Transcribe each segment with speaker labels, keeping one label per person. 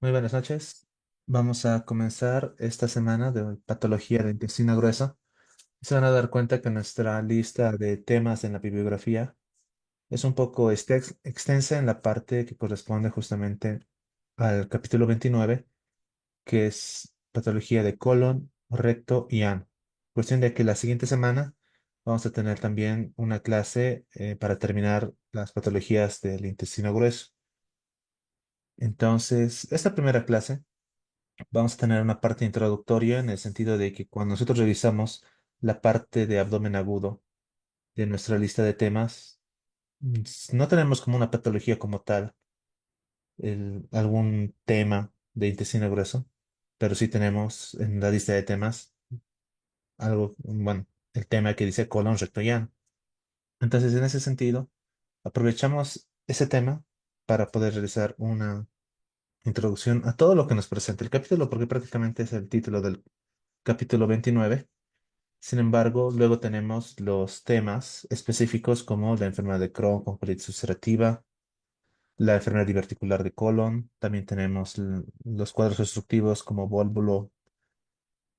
Speaker 1: Muy buenas noches. Vamos a comenzar esta semana de patología del intestino grueso. Se van a dar cuenta que nuestra lista de temas en la bibliografía es un poco extensa en la parte que corresponde justamente al capítulo 29, que es patología de colon, recto y ano. Cuestión de que la siguiente semana vamos a tener también una clase para terminar las patologías del intestino grueso. Entonces, esta primera clase vamos a tener una parte introductoria en el sentido de que cuando nosotros revisamos la parte de abdomen agudo de nuestra lista de temas, no tenemos como una patología como tal, algún tema de intestino grueso, pero sí tenemos en la lista de temas algo, bueno, el tema que dice colon recto y ano. Entonces, en ese sentido, aprovechamos ese tema para poder realizar una introducción a todo lo que nos presenta el capítulo, porque prácticamente es el título del capítulo 29. Sin embargo, luego tenemos los temas específicos como la enfermedad de Crohn con colitis ulcerativa, la enfermedad diverticular de colon, también tenemos los cuadros obstructivos como vólvulo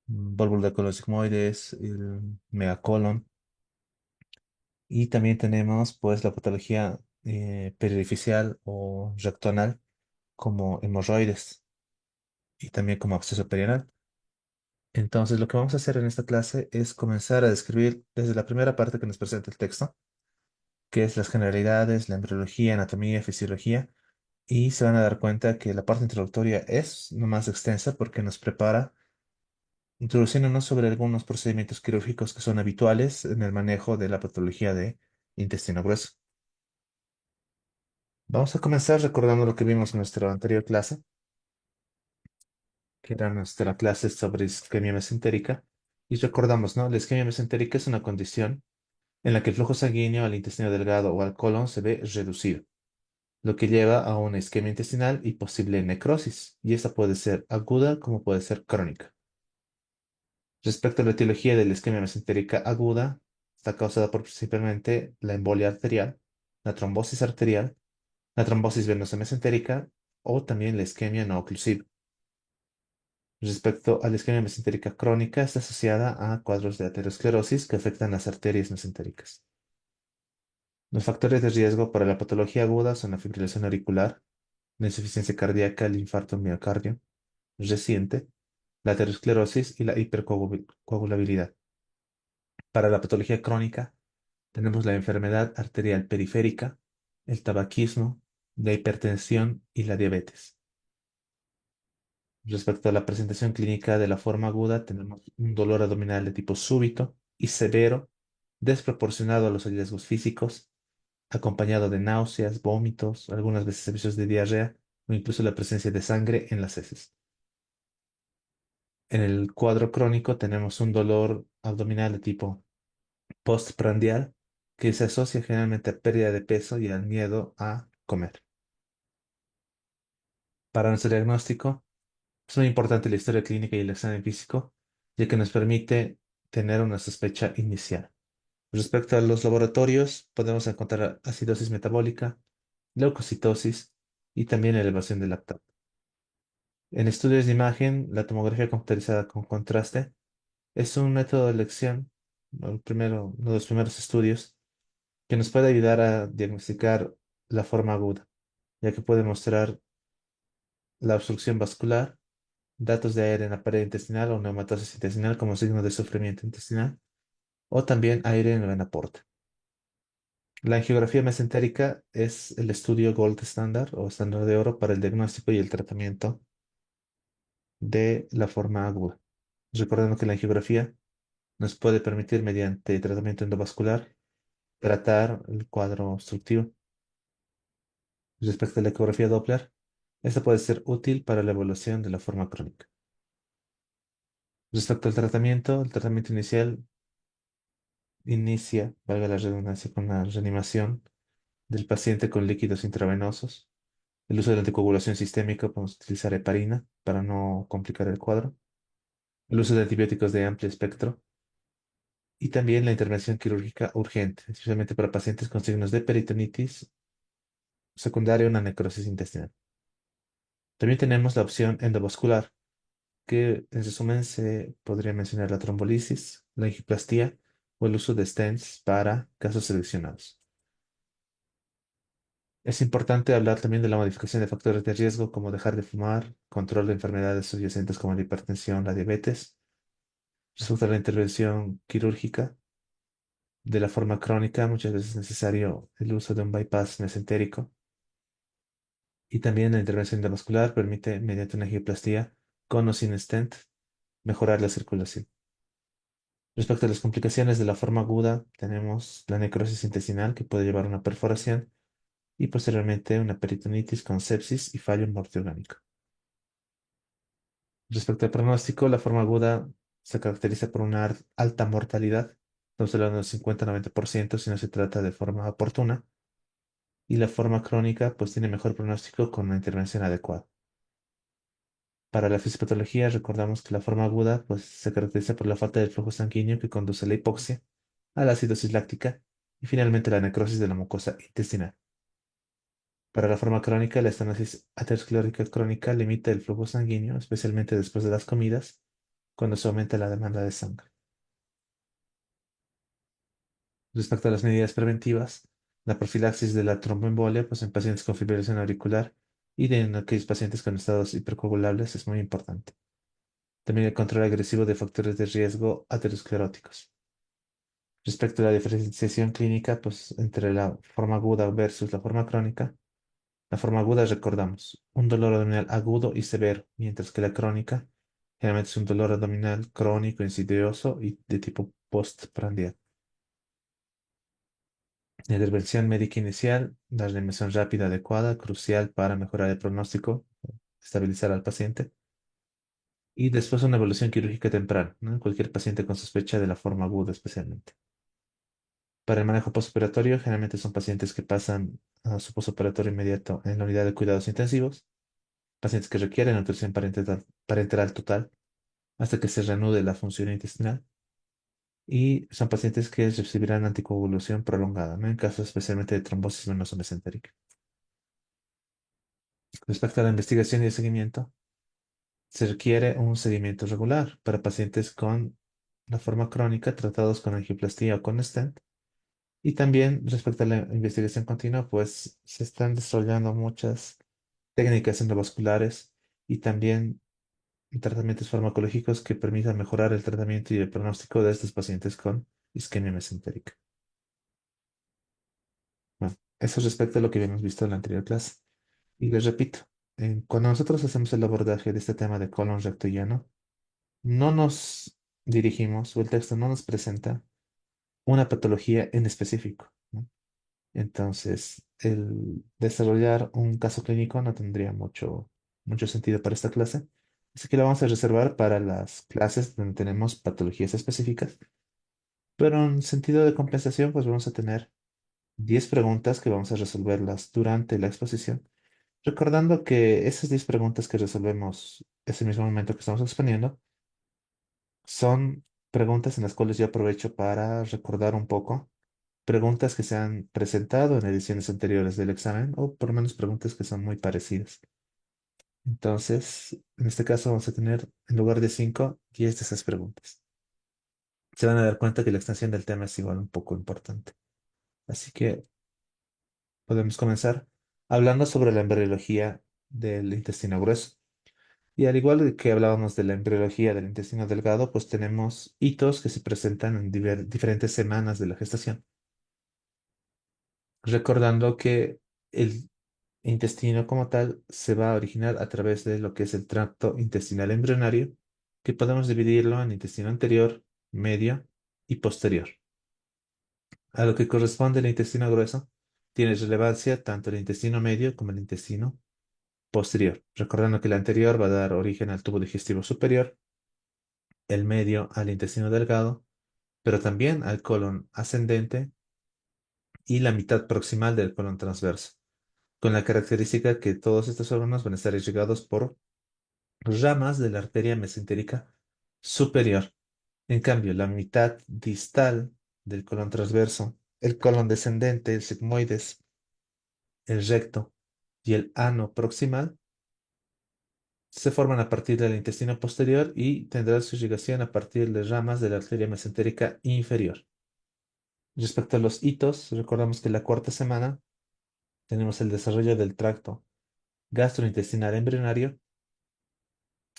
Speaker 1: de colon sigmoides, el megacolon, y también tenemos pues la patología periorificial o rectoanal como hemorroides y también como absceso perianal. Entonces, lo que vamos a hacer en esta clase es comenzar a describir desde la primera parte que nos presenta el texto, que es las generalidades, la embriología, anatomía, fisiología, y se van a dar cuenta que la parte introductoria es no más extensa porque nos prepara introduciéndonos sobre algunos procedimientos quirúrgicos que son habituales en el manejo de la patología de intestino grueso. Vamos a comenzar recordando lo que vimos en nuestra anterior clase, que era nuestra clase sobre isquemia mesentérica, y recordamos, ¿no? La isquemia mesentérica es una condición en la que el flujo sanguíneo al intestino delgado o al colon se ve reducido, lo que lleva a una isquemia intestinal y posible necrosis, y esta puede ser aguda como puede ser crónica. Respecto a la etiología de la isquemia mesentérica aguda, está causada por principalmente la embolia arterial, la trombosis venosa mesentérica o también la isquemia no oclusiva. Respecto a la isquemia mesentérica crónica, está asociada a cuadros de aterosclerosis que afectan las arterias mesentéricas. Los factores de riesgo para la patología aguda son la fibrilación auricular, la insuficiencia cardíaca, el infarto miocardio reciente, la aterosclerosis y la hipercoagulabilidad. Para la patología crónica, tenemos la enfermedad arterial periférica, el tabaquismo, la hipertensión y la diabetes. Respecto a la presentación clínica de la forma aguda, tenemos un dolor abdominal de tipo súbito y severo, desproporcionado a los hallazgos físicos, acompañado de náuseas, vómitos, algunas veces episodios de diarrea o incluso la presencia de sangre en las heces. En el cuadro crónico tenemos un dolor abdominal de tipo postprandial que se asocia generalmente a pérdida de peso y al miedo a comer. Para nuestro diagnóstico es muy importante la historia clínica y el examen físico, ya que nos permite tener una sospecha inicial. Respecto a los laboratorios, podemos encontrar acidosis metabólica, leucocitosis y también elevación del lactato. En estudios de imagen, la tomografía computarizada con contraste es un método de elección, uno de los primeros estudios, que nos puede ayudar a diagnosticar la forma aguda, ya que puede mostrar la obstrucción vascular, datos de aire en la pared intestinal o neumatosis intestinal como signo de sufrimiento intestinal, o también aire en el venaporte. La angiografía mesentérica es el estudio gold standard o estándar de oro para el diagnóstico y el tratamiento de la forma aguda. Recordando que la angiografía nos puede permitir, mediante tratamiento endovascular, tratar el cuadro obstructivo. Respecto a la ecografía Doppler, esta puede ser útil para la evaluación de la forma crónica. Respecto al tratamiento, el tratamiento inicial inicia, valga la redundancia, con la reanimación del paciente con líquidos intravenosos. El uso de la anticoagulación sistémica, podemos utilizar heparina para no complicar el cuadro. El uso de antibióticos de amplio espectro y también la intervención quirúrgica urgente, especialmente para pacientes con signos de peritonitis secundaria a una necrosis intestinal. También tenemos la opción endovascular, que en resumen se podría mencionar la trombolisis, la angioplastia o el uso de stents para casos seleccionados. Es importante hablar también de la modificación de factores de riesgo como dejar de fumar, control de enfermedades subyacentes como la hipertensión, la diabetes, resulta de la intervención quirúrgica. De la forma crónica, muchas veces es necesario el uso de un bypass mesentérico. Y también la intervención endovascular permite, mediante una angioplastia con o sin stent, mejorar la circulación. Respecto a las complicaciones de la forma aguda, tenemos la necrosis intestinal que puede llevar a una perforación y posteriormente una peritonitis con sepsis y fallo multiorgánico. Respecto al pronóstico, la forma aguda se caracteriza por una alta mortalidad, estamos hablando del 50-90% si no se trata de forma oportuna, y la forma crónica pues tiene mejor pronóstico con una intervención adecuada. Para la fisiopatología, recordamos que la forma aguda pues, se caracteriza por la falta de flujo sanguíneo que conduce a la hipoxia, a la acidosis láctica y finalmente la necrosis de la mucosa intestinal. Para la forma crónica, la estenosis aterosclerótica crónica limita el flujo sanguíneo, especialmente después de las comidas, cuando se aumenta la demanda de sangre. Respecto a las medidas preventivas, la profilaxis de la tromboembolia pues, en pacientes con fibrilación auricular y en aquellos pacientes con estados hipercoagulables es muy importante. También el control agresivo de factores de riesgo ateroscleróticos. Respecto a la diferenciación clínica, pues entre la forma aguda versus la forma crónica, la forma aguda recordamos un dolor abdominal agudo y severo, mientras que la crónica generalmente es un dolor abdominal crónico, insidioso y de tipo postprandial. La intervención médica inicial, la reanimación rápida adecuada, crucial para mejorar el pronóstico, estabilizar al paciente. Y después una evolución quirúrgica temprana, ¿no? En cualquier paciente con sospecha de la forma aguda especialmente. Para el manejo postoperatorio, generalmente son pacientes que pasan a su postoperatorio inmediato en la unidad de cuidados intensivos, pacientes que requieren nutrición parenteral total hasta que se reanude la función intestinal y son pacientes que recibirán anticoagulación prolongada, ¿no? En casos especialmente de trombosis venosa mesentérica. Respecto a la investigación y el seguimiento, se requiere un seguimiento regular para pacientes con la forma crónica tratados con angioplastia o con stent. Y también respecto a la investigación continua, pues se están desarrollando muchas técnicas endovasculares y también tratamientos farmacológicos que permitan mejorar el tratamiento y el pronóstico de estos pacientes con isquemia mesentérica. Bueno, eso respecto a lo que habíamos visto en la anterior clase. Y les repito, cuando nosotros hacemos el abordaje de este tema de colon recto y llano, no nos dirigimos o el texto no nos presenta una patología en específico, ¿no? Entonces, el desarrollar un caso clínico no tendría mucho sentido para esta clase. Así que lo vamos a reservar para las clases donde tenemos patologías específicas. Pero en sentido de compensación, pues vamos a tener 10 preguntas que vamos a resolverlas durante la exposición. Recordando que esas 10 preguntas que resolvemos ese mismo momento que estamos exponiendo son preguntas en las cuales yo aprovecho para recordar un poco preguntas que se han presentado en ediciones anteriores del examen o por lo menos preguntas que son muy parecidas. Entonces, en este caso vamos a tener, en lugar de 5, 10 de esas preguntas. Se van a dar cuenta que la extensión del tema es igual un poco importante. Así que podemos comenzar hablando sobre la embriología del intestino grueso. Y al igual que hablábamos de la embriología del intestino delgado, pues tenemos hitos que se presentan en diferentes semanas de la gestación. Recordando que el intestino como tal se va a originar a través de lo que es el tracto intestinal embrionario, que podemos dividirlo en intestino anterior, medio y posterior. A lo que corresponde el intestino grueso, tiene relevancia tanto el intestino medio como el intestino posterior, recordando que el anterior va a dar origen al tubo digestivo superior, el medio al intestino delgado, pero también al colon ascendente y la mitad proximal del colon transverso, con la característica que todos estos órganos van a estar irrigados por ramas de la arteria mesentérica superior. En cambio, la mitad distal del colon transverso, el colon descendente, el sigmoides, el recto y el ano proximal Se forman a partir del intestino posterior y tendrán su irrigación a partir de ramas de la arteria mesentérica inferior. Respecto a los hitos, recordamos que la cuarta semana tenemos el desarrollo del tracto gastrointestinal embrionario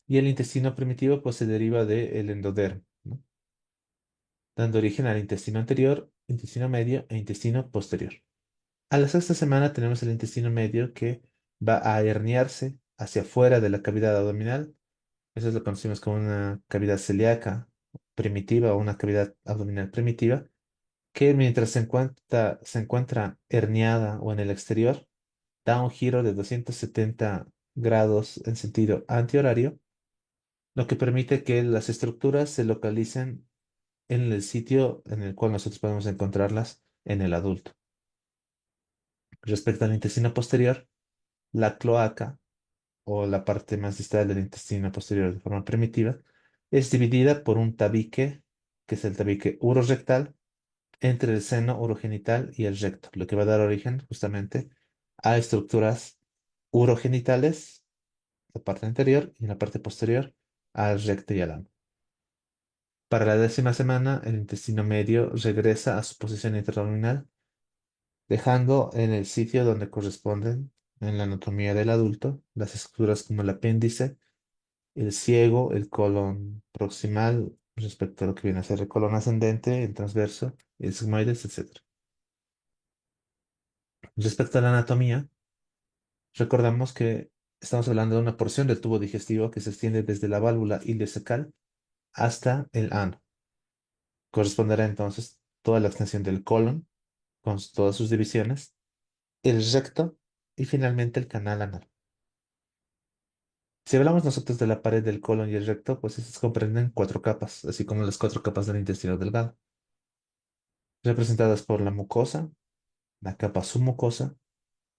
Speaker 1: y el intestino primitivo pues se deriva del endodermo, ¿no? Dando origen al intestino anterior, intestino medio e intestino posterior. A la sexta semana tenemos el intestino medio que va a herniarse hacia afuera de la cavidad abdominal. Eso lo conocemos como una cavidad celíaca primitiva o una cavidad abdominal primitiva, que mientras se encuentra herniada o en el exterior, da un giro de 270 grados en sentido antihorario, lo que permite que las estructuras se localicen en el sitio en el cual nosotros podemos encontrarlas en el adulto. Respecto al intestino posterior, la cloaca o la parte más distal del intestino posterior de forma primitiva es dividida por un tabique, que es el tabique urorectal, entre el seno urogenital y el recto, lo que va a dar origen justamente a estructuras urogenitales, la parte anterior y la parte posterior, al recto y al ano. Para la décima semana, el intestino medio regresa a su posición intraabdominal, dejando en el sitio donde corresponden en la anatomía del adulto las estructuras como el apéndice, el ciego, el colon proximal respecto a lo que viene a ser el colon ascendente, el transverso, el sigmoides, etc. Respecto a la anatomía, recordamos que estamos hablando de una porción del tubo digestivo que se extiende desde la válvula ileocecal hasta el ano. Corresponderá entonces toda la extensión del colon con todas sus divisiones, el recto y finalmente el canal anal. Si hablamos nosotros de la pared del colon y el recto, pues estos comprenden cuatro capas, así como las cuatro capas del intestino delgado, representadas por la mucosa, la capa submucosa,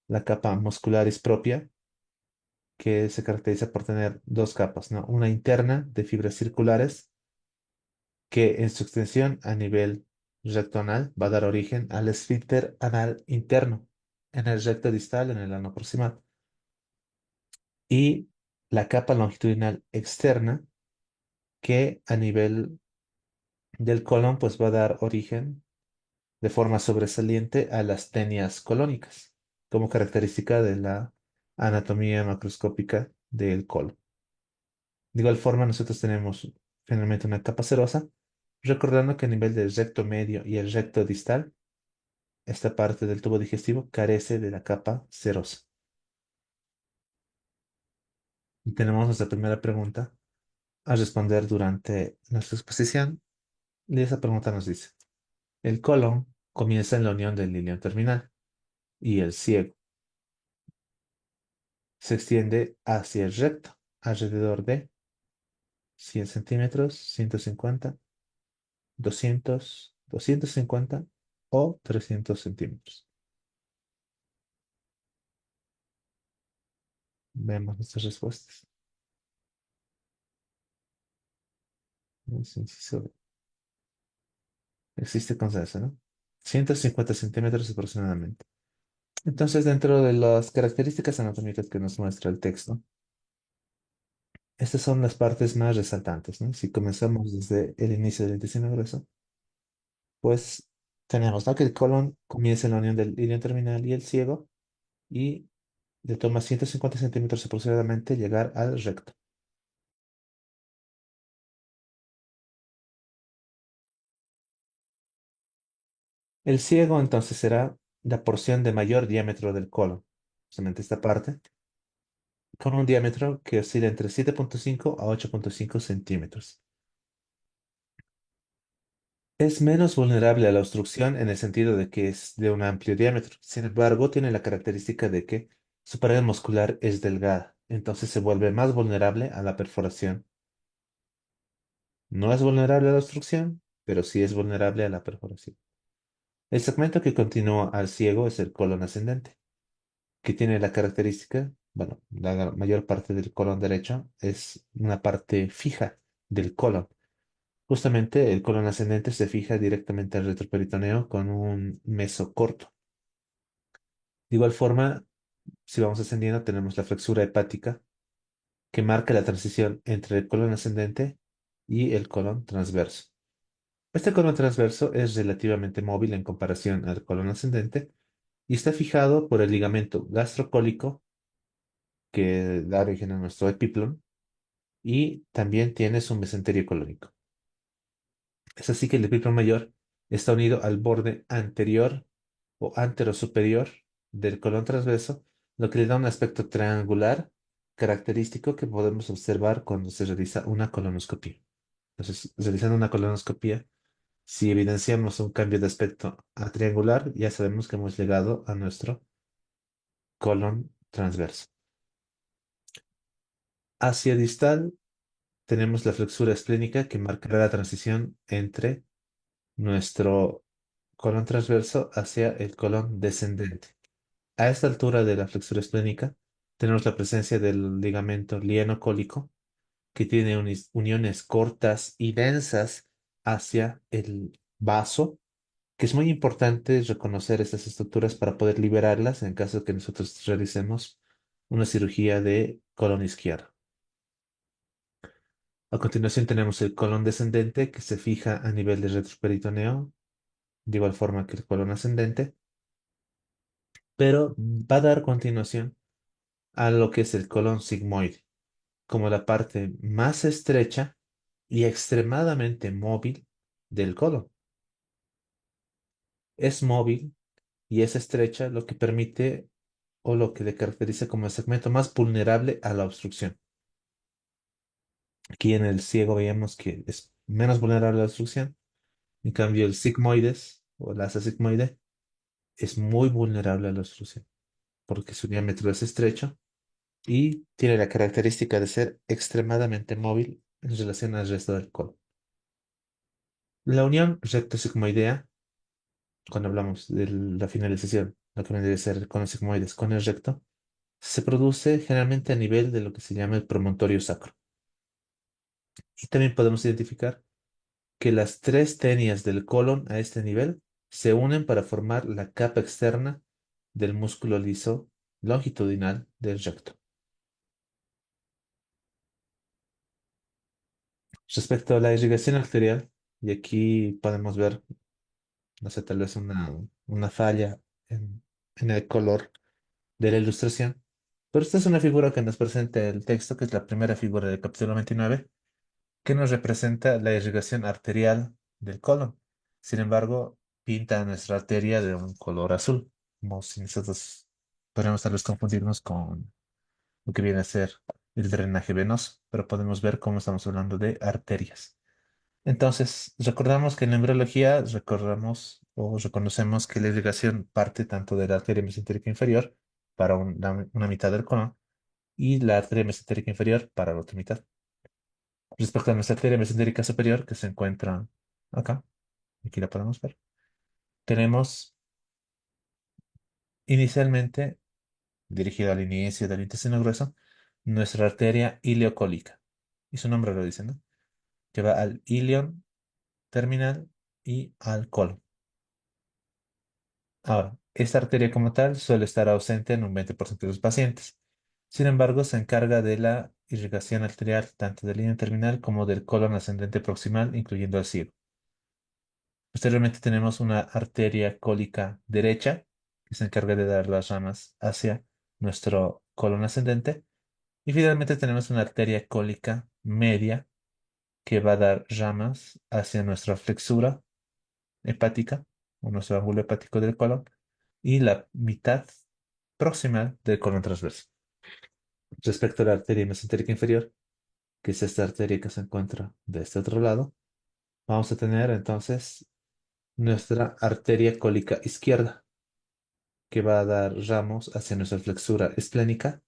Speaker 1: la capa muscularis propia, que se caracteriza por tener dos capas, ¿no? Una interna de fibras circulares, que en su extensión a nivel recto anal va a dar origen al esfínter anal interno, en el recto distal, en el ano proximal, y la capa longitudinal externa, que a nivel del colon, pues va a dar origen de forma sobresaliente a las tenias colónicas, como característica de la anatomía macroscópica del colon. De igual forma, nosotros tenemos finalmente una capa serosa, recordando que a nivel del recto medio y el recto distal, esta parte del tubo digestivo carece de la capa serosa. Y tenemos nuestra primera pregunta a responder durante nuestra exposición. Y esa pregunta nos dice, el colon comienza en la unión del ilion terminal y el ciego se extiende hacia el recto alrededor de 100 centímetros, 150, 200, 250 o 300 centímetros. Vemos nuestras respuestas. Es inciso. Existe consenso, ¿no? 150 centímetros aproximadamente. Entonces, dentro de las características anatómicas que nos muestra el texto, estas son las partes más resaltantes, ¿no? Si comenzamos desde el inicio del intestino grueso, pues tenemos, ¿no?, que el colon comienza en la unión del ilion terminal y el ciego y le toma 150 centímetros aproximadamente llegar al recto. El ciego entonces será la porción de mayor diámetro del colon, justamente esta parte, con un diámetro que oscila entre 7,5 a 8,5 centímetros. Es menos vulnerable a la obstrucción en el sentido de que es de un amplio diámetro. Sin embargo, tiene la característica de que su pared muscular es delgada, entonces se vuelve más vulnerable a la perforación. No es vulnerable a la obstrucción, pero sí es vulnerable a la perforación. El segmento que continúa al ciego es el colon ascendente, que tiene la característica, bueno, la mayor parte del colon derecho es una parte fija del colon. Justamente el colon ascendente se fija directamente al retroperitoneo con un meso corto. De igual forma, si vamos ascendiendo, tenemos la flexura hepática, que marca la transición entre el colon ascendente y el colon transverso. Este colon transverso es relativamente móvil en comparación al colon ascendente y está fijado por el ligamento gastrocólico que da origen a nuestro epiplón y también tiene su mesenterio colónico. Es así que el epiplón mayor está unido al borde anterior o anterosuperior del colon transverso, lo que le da un aspecto triangular característico que podemos observar cuando se realiza una colonoscopia. Entonces, realizando una colonoscopia, si evidenciamos un cambio de aspecto a triangular, ya sabemos que hemos llegado a nuestro colon transverso. Hacia distal tenemos la flexura esplénica que marcará la transición entre nuestro colon transverso hacia el colon descendente. A esta altura de la flexura esplénica tenemos la presencia del ligamento lienocólico que tiene uniones cortas y densas hacia el vaso, que es muy importante reconocer estas estructuras para poder liberarlas en caso de que nosotros realicemos una cirugía de colon izquierdo. A continuación tenemos el colon descendente que se fija a nivel del retroperitoneo, de igual forma que el colon ascendente, pero va a dar continuación a lo que es el colon sigmoide, como la parte más estrecha y extremadamente móvil del colon. Es móvil y es estrecha, lo que permite o lo que le caracteriza como el segmento más vulnerable a la obstrucción. Aquí en el ciego veíamos que es menos vulnerable a la obstrucción. En cambio, el sigmoides o la asa sigmoide es muy vulnerable a la obstrucción porque su diámetro es estrecho y tiene la característica de ser extremadamente móvil en relación al resto del colon. La unión recto-sigmoidea, cuando hablamos de la finalización, lo que vendría a ser con los sigmoides con el recto, se produce generalmente a nivel de lo que se llama el promontorio sacro. Y también podemos identificar que las tres tenias del colon a este nivel se unen para formar la capa externa del músculo liso longitudinal del recto. Respecto a la irrigación arterial, y aquí podemos ver, no sé, tal vez una falla en el color de la ilustración, pero esta es una figura que nos presenta el texto, que es la primera figura del capítulo 29 que nos representa la irrigación arterial del colon. Sin embargo, pinta nuestra arteria de un color azul, como si nosotros podríamos tal vez confundirnos con lo que viene a ser el drenaje venoso, pero podemos ver cómo estamos hablando de arterias. Entonces, recordamos que en la embriología recordamos o reconocemos que la irrigación parte tanto de la arteria mesentérica inferior para una mitad del colon y la arteria mesentérica inferior para la otra mitad. Respecto a nuestra arteria mesentérica superior, que se encuentra acá, aquí la podemos ver, tenemos inicialmente, dirigida al inicio del intestino grueso, nuestra arteria ileocólica. Y su nombre lo dice, ¿no? Que va al ilion terminal y al colon. Ahora, esta arteria como tal suele estar ausente en un 20% de los pacientes. Sin embargo, se encarga de la irrigación arterial tanto del ilion terminal como del colon ascendente proximal, incluyendo al ciego. Posteriormente tenemos una arteria cólica derecha que se encarga de dar las ramas hacia nuestro colon ascendente. Y finalmente tenemos una arteria cólica media que va a dar ramas hacia nuestra flexura hepática o nuestro ángulo hepático del colon y la mitad proximal del colon transverso. Respecto a la arteria mesentérica inferior, que es esta arteria que se encuentra de este otro lado, vamos a tener entonces nuestra arteria cólica izquierda que va a dar ramos hacia nuestra flexura esplénica,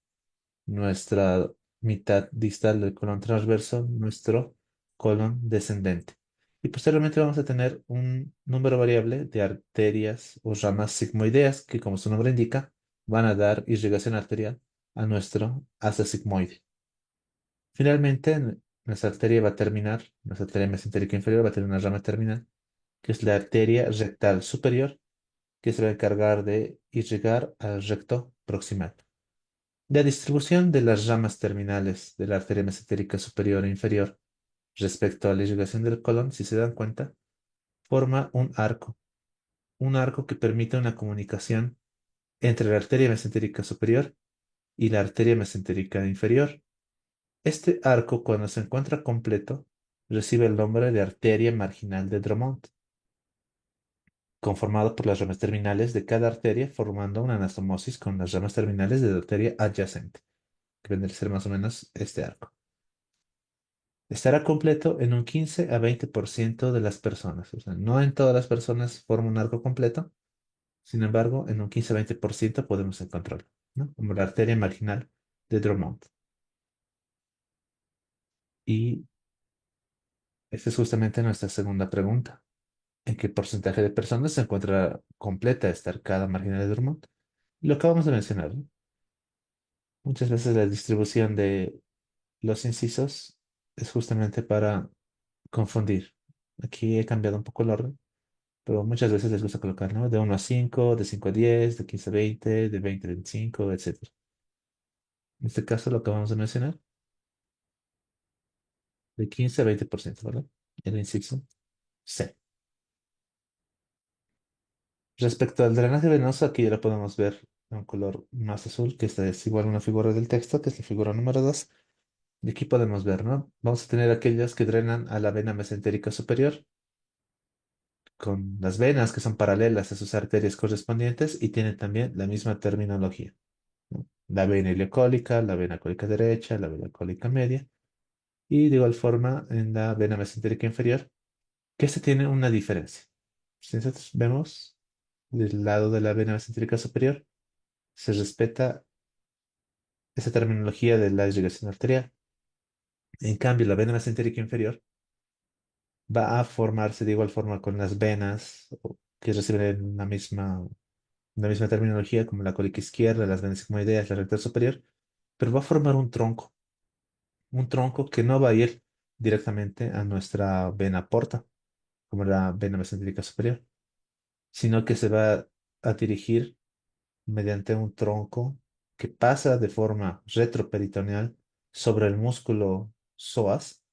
Speaker 1: nuestra mitad distal del colon transverso, nuestro colon descendente. Y posteriormente vamos a tener un número variable de arterias o ramas sigmoideas que, como su nombre indica, van a dar irrigación arterial a nuestro asa sigmoide. Finalmente, nuestra arteria va a terminar, nuestra arteria mesentérica inferior va a tener una rama terminal, que es la arteria rectal superior, que se va a encargar de irrigar al recto proximal. La distribución de las ramas terminales de la arteria mesentérica superior e inferior respecto a la irrigación del colon, si se dan cuenta, forma un arco que permite una comunicación entre la arteria mesentérica superior y la arteria mesentérica inferior. Este arco, cuando se encuentra completo, recibe el nombre de arteria marginal de Drummond, conformado por las ramas terminales de cada arteria, formando una anastomosis con las ramas terminales de la arteria adyacente, que vendría a ser más o menos este arco. Estará completo en un 15 a 20% de las personas. O sea, no en todas las personas forma un arco completo, sin embargo, en un 15 a 20% podemos encontrarlo, ¿no? Como la arteria marginal de Drummond. Y esta es justamente nuestra segunda pregunta. ¿En qué porcentaje de personas se encuentra completa esta arcada marginal de Drummond? Lo acabamos de mencionar, ¿no? Muchas veces la distribución de los incisos es justamente para confundir. Aquí he cambiado un poco el orden, pero muchas veces les gusta colocar, ¿no? De 1 a 5, de 5 a 10, de 15 a 20, de 20 a 25, etcétera. En este caso lo acabamos de mencionar, de 15 a 20%, ¿verdad? El inciso C. Respecto al drenaje venoso, aquí ya lo podemos ver en un color más azul, que esta es igual a una figura del texto, que es la figura número 2. Y aquí podemos ver, ¿no? Vamos a tener aquellas que drenan a la vena mesentérica superior, con las venas que son paralelas a sus arterias correspondientes y tienen también la misma terminología, ¿no? La vena ileocólica, la vena cólica derecha, la vena cólica media, y de igual forma en la vena mesentérica inferior, que esta tiene una diferencia. Si nosotros vemos del lado de la vena mesentérica superior, se respeta esa terminología de la irrigación arterial. En cambio, la vena mesentérica inferior va a formarse de igual forma con las venas que reciben la misma terminología como la cólica izquierda, las venas sigmoideas, la recta superior, pero va a formar un tronco que no va a ir directamente a nuestra vena porta, como la vena mesentérica superior, sino que se va a dirigir mediante un tronco que pasa de forma retroperitoneal sobre el músculo psoas,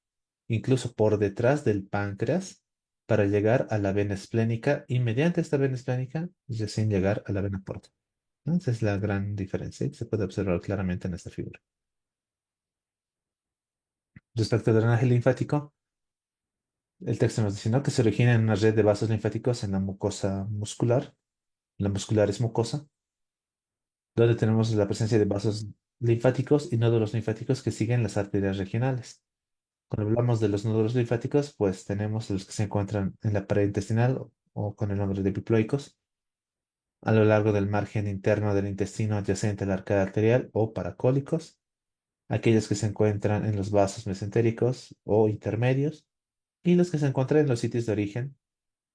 Speaker 1: incluso por detrás del páncreas, para llegar a la vena esplénica y mediante esta vena esplénica recién llegar a la vena porta, ¿no? Esa es la gran diferencia y se puede observar claramente en esta figura. Respecto al drenaje linfático, el texto nos dice, ¿no?, que se origina en una red de vasos linfáticos en la mucosa muscular. La muscular es mucosa, donde tenemos la presencia de vasos linfáticos y nódulos linfáticos que siguen las arterias regionales. Cuando hablamos de los nódulos linfáticos, pues tenemos los que se encuentran en la pared intestinal o con el nombre de epiploicos, a lo largo del margen interno del intestino adyacente a la arcada arterial o paracólicos, aquellos que se encuentran en los vasos mesentéricos o intermedios, y los que se encuentran en los sitios de origen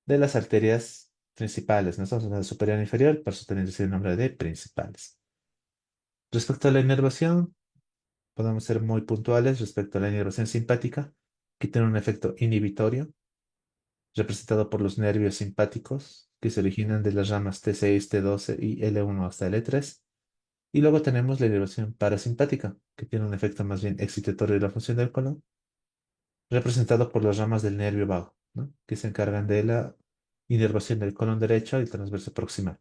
Speaker 1: de las arterias principales. No estamos hablando de superior e inferior, por eso también recibe el nombre de principales. Respecto a la inervación, podemos ser muy puntuales respecto a la inervación simpática, que tiene un efecto inhibitorio, representado por los nervios simpáticos, que se originan de las ramas T6, T12 y L1 hasta L3. Y luego tenemos la inervación parasimpática, que tiene un efecto más bien excitatorio de la función del colon, representado por las ramas del nervio vago, ¿no?, que se encargan de la inervación del colon derecho y transverso proximal.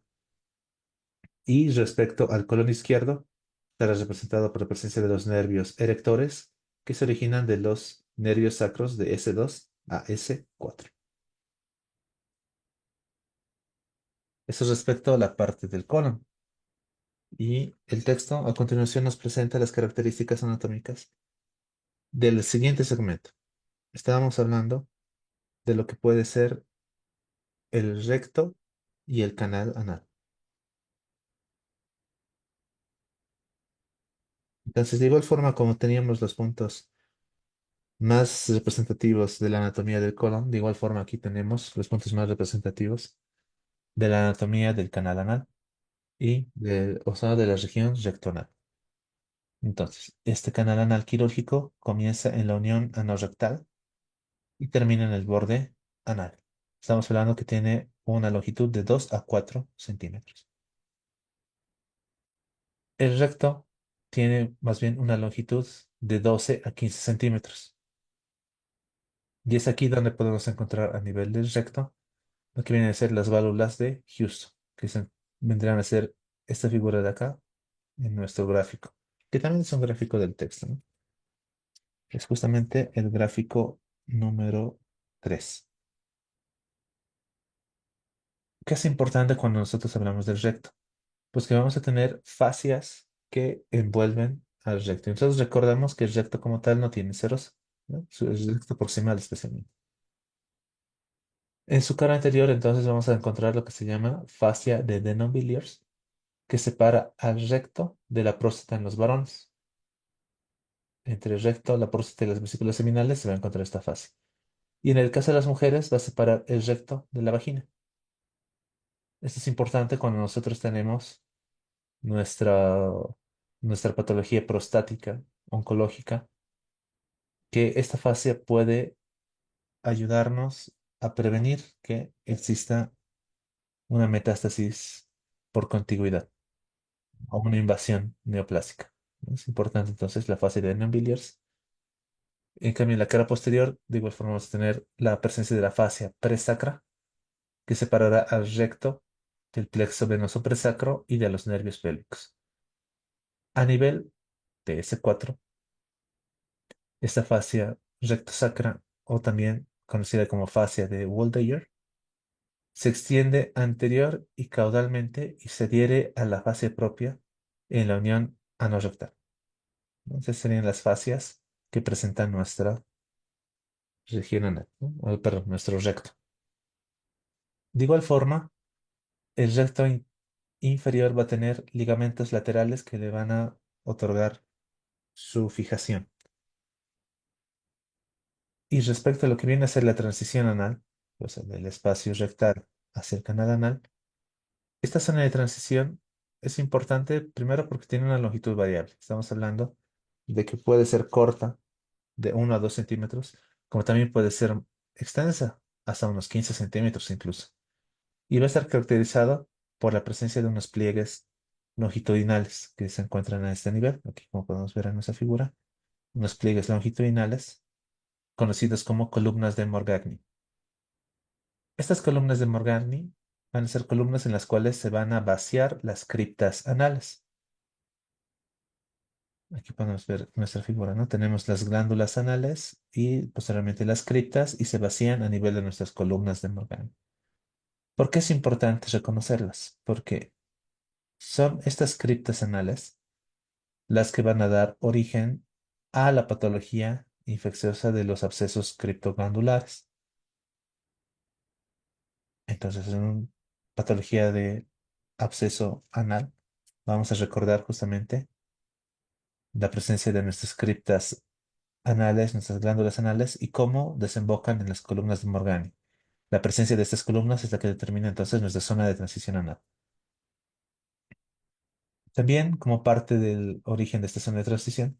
Speaker 1: Y respecto al colon izquierdo, estará representado por la presencia de los nervios erectores, que se originan de los nervios sacros de S2 a S4. Eso respecto a la parte del colon. Y el texto a continuación nos presenta las características anatómicas del siguiente segmento. Estábamos hablando de lo que puede ser el recto y el canal anal. Entonces, de igual forma como teníamos los puntos más representativos de la anatomía del colon, de igual forma aquí tenemos los puntos más representativos de la anatomía del canal anal o sea, de la región rectoanal. Entonces, este canal anal quirúrgico comienza en la unión anorrectal y termina en el borde anal. Estamos hablando que tiene una longitud de 2 a 4 centímetros. El recto tiene más bien una longitud de 12 a 15 centímetros. Y es aquí donde podemos encontrar a nivel del recto lo que vienen a ser las válvulas de Houston, vendrán a ser esta figura de acá en nuestro gráfico, que también es un gráfico del texto, ¿no? Es justamente el gráfico número 3. ¿Qué es importante cuando nosotros hablamos del recto? Pues que vamos a tener fascias que envuelven al recto. Entonces recordamos que el recto como tal no tiene ceros, ¿no? El recto proximal especialmente. En su cara anterior, entonces vamos a encontrar lo que se llama fascia de Denonvillers, que separa al recto de la próstata en los varones. Entre el recto, la próstata y las vesículas seminales se va a encontrar esta fascia. Y en el caso de las mujeres, va a separar el recto de la vagina. Esto es importante cuando nosotros tenemos nuestra, nuestra patología prostática, oncológica, que esta fascia puede ayudarnos a prevenir que exista una metástasis por contigüidad o una invasión neoplásica. Es importante entonces la fascia de Denham-Villiers. En cambio, en la cara posterior, de igual forma, vamos a tener la presencia de la fascia presacra, que separará al recto del plexo venoso presacro y de los nervios pélvicos. A nivel de S4, esta fascia rectosacra, o también conocida como fascia de Waldeyer, se extiende anterior y caudalmente y se adhiere a la fascia propia en la unión anorrectal. Entonces serían las fascias que presentan nuestra región anal, ¿no? Perdón, nuestro recto. De igual forma, el recto inferior va a tener ligamentos laterales que le van a otorgar su fijación. Y respecto a lo que viene a ser la transición anal, o sea, del espacio rectal hacia el canal anal, esta zona de transición es importante primero porque tiene una longitud variable. Estamos hablando de que puede ser corta, de 1 a 2 centímetros, como también puede ser extensa, hasta unos 15 centímetros incluso. Y va a estar caracterizado por la presencia de unos pliegues longitudinales que se encuentran a este nivel, aquí como podemos ver en nuestra figura, unos pliegues longitudinales conocidos como columnas de Morgagni. Estas columnas de Morgagni van a ser columnas en las cuales se van a vaciar las criptas anales. Aquí podemos ver nuestra figura, ¿no? Tenemos las glándulas anales y posteriormente las criptas y se vacían a nivel de nuestras columnas de Morgagni. ¿Por qué es importante reconocerlas? Porque son estas criptas anales las que van a dar origen a la patología infecciosa de los abscesos criptoglandulares. Entonces, en una patología de absceso anal, vamos a recordar justamente la presencia de nuestras criptas anales, nuestras glándulas anales y cómo desembocan en las columnas de Morgani. La presencia de estas columnas es la que determina entonces nuestra zona de transición anal. También, como parte del origen de esta zona de transición,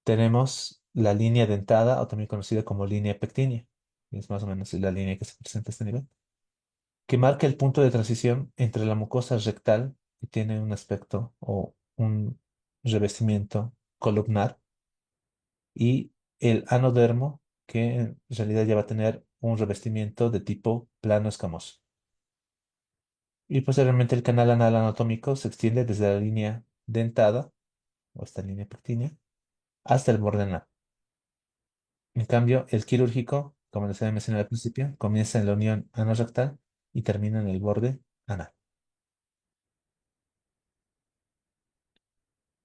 Speaker 1: tenemos la línea dentada o también conocida como línea pectínea. Es más o menos la línea que se presenta a este nivel, que marca el punto de transición entre la mucosa rectal, que tiene un aspecto o un revestimiento columnar, y el anodermo, que en realidad ya va a tener un revestimiento de tipo plano escamoso. Y posteriormente el canal anal anatómico se extiende desde la línea dentada, o esta línea pectínea, hasta el borde anal. En cambio, el quirúrgico, como les había mencionado al principio, comienza en la unión anorrectal y termina en el borde anal.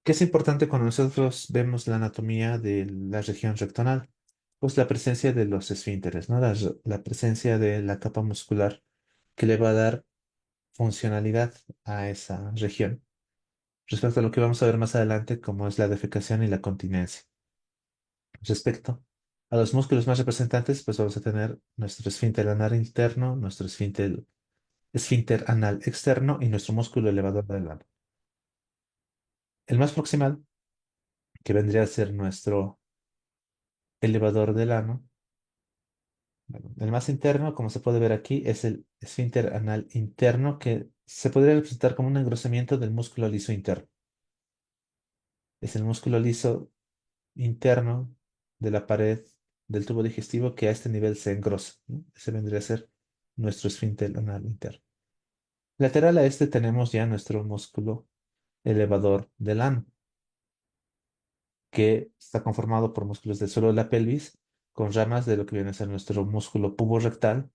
Speaker 1: ¿Qué es importante cuando nosotros vemos la anatomía de la región rectonal? Pues la presencia de los esfínteres, ¿no? La presencia de la capa muscular que le va a dar funcionalidad a esa región. Respecto a lo que vamos a ver más adelante, como es la defecación y la continencia. Respecto a los músculos más representantes, pues vamos a tener nuestro esfínter anal interno, nuestro esfínter anal externo y nuestro músculo elevador del ano. El más proximal, que vendría a ser nuestro elevador del ano. Bueno, el más interno, como se puede ver aquí, es el esfínter anal interno, que se podría representar como un engrosamiento del músculo liso interno. Es el músculo liso interno de la pared del tubo digestivo que a este nivel se engrosa, ¿no? Ese vendría a ser nuestro esfínter anal interno. Lateral a este tenemos ya nuestro músculo elevador del ano, que está conformado por músculos del suelo de la pelvis, con ramas de lo que viene a ser nuestro músculo puborectal,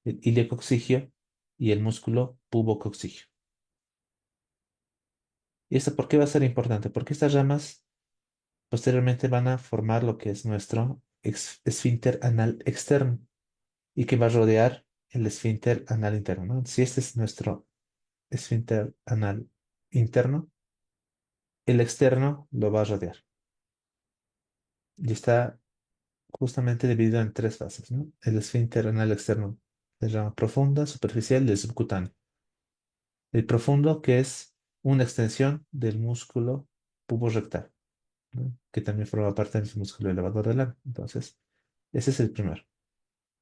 Speaker 1: el iliococcigio y el músculo pubococcigio. ¿Y esto por qué va a ser importante? Porque estas ramas posteriormente van a formar lo que es nuestro esfínter anal externo y que va a rodear el esfínter anal interno, ¿no? Si este es nuestro esfínter anal interno, el externo lo va a rodear y está justamente dividido en tres fases, ¿no? El esfínter anal externo de rama profunda, superficial y el subcutáneo. El profundo, que es una extensión del músculo puborectal, ¿no? Que también forma parte del músculo elevador del ano. Entonces, ese es el primero.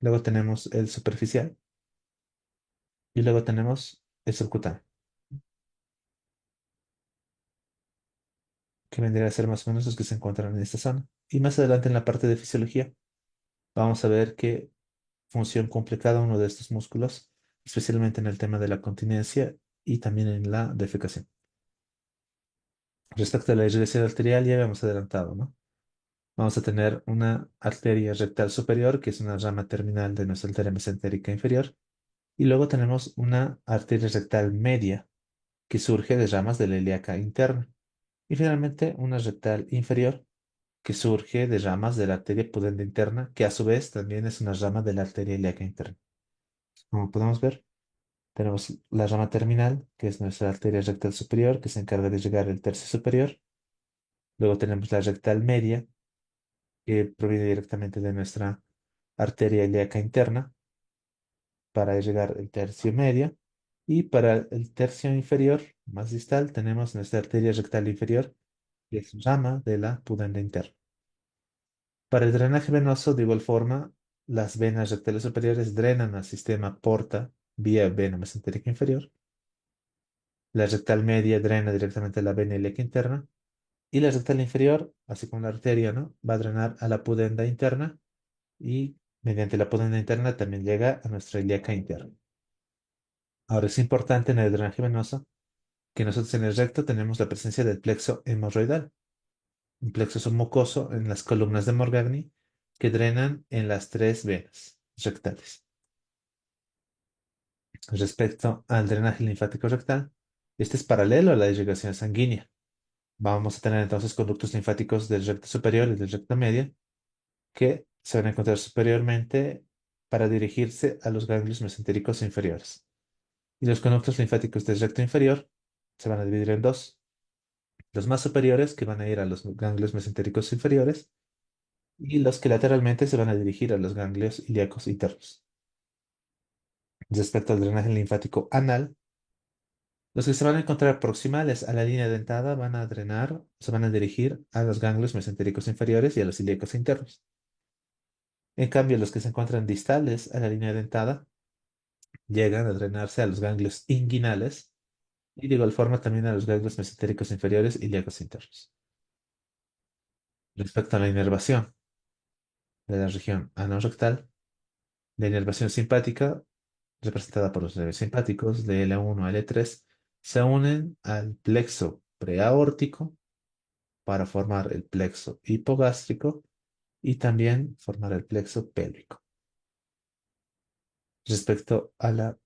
Speaker 1: Luego tenemos el superficial y luego tenemos el subcutáneo, que vendría a ser más o menos los que se encuentran en esta zona. Y más adelante en la parte de fisiología, vamos a ver qué función cumple cada uno de estos músculos, especialmente en el tema de la continencia y también en la defecación. Respecto a la irrigación arterial, ya habíamos adelantado, ¿no? Vamos a tener una arteria rectal superior, que es una rama terminal de nuestra arteria mesentérica inferior, y luego tenemos una arteria rectal media, que surge de ramas de la ilíaca interna, y finalmente una rectal inferior, que surge de ramas de la arteria pudenda interna, que a su vez también es una rama de la arteria ilíaca interna. Como podemos ver, tenemos la rama terminal, que es nuestra arteria rectal superior, que se encarga de llegar al tercio superior. Luego tenemos la rectal media, que proviene directamente de nuestra arteria ilíaca interna para llegar al tercio medio. Y para el tercio inferior, más distal, tenemos nuestra arteria rectal inferior, que es rama de la pudenda interna. Para el drenaje venoso, de igual forma, las venas rectales superiores drenan al sistema porta vía vena mesentérica inferior. La rectal media drena directamente a la vena ilíaca interna. Y la rectal inferior, así como la arteria, ¿no? Va a drenar a la pudenda interna y mediante la pudenda interna también llega a nuestra ilíaca interna. Ahora es importante en el drenaje venoso que nosotros en el recto tenemos la presencia del plexo hemorroidal, un plexo submucoso en las columnas de Morgagni que drenan en las tres venas rectales. Respecto al drenaje linfático rectal, este es paralelo a la irrigación sanguínea. Vamos a tener entonces conductos linfáticos del recto superior y del recto medio que se van a encontrar superiormente para dirigirse a los ganglios mesentéricos inferiores. Y los conductos linfáticos del recto inferior se van a dividir en dos. Los más superiores, que van a ir a los ganglios mesentéricos inferiores, y los que lateralmente se van a dirigir a los ganglios ilíacos internos. Respecto al drenaje linfático anal, los que se van a encontrar proximales a la línea dentada van a drenar, se van a dirigir a los ganglios mesentéricos inferiores y a los ilíacos internos. En cambio, los que se encuentran distales a la línea dentada llegan a drenarse a los ganglios inguinales y de igual forma también a los ganglios mesentéricos inferiores y ilíacos internos. Respecto a la inervación de la región anorrectal, la inervación simpática, representada por los nervios simpáticos de L1 a L3, se unen al plexo preaórtico para formar el plexo hipogástrico y también formar el plexo pélvico. Respecto a la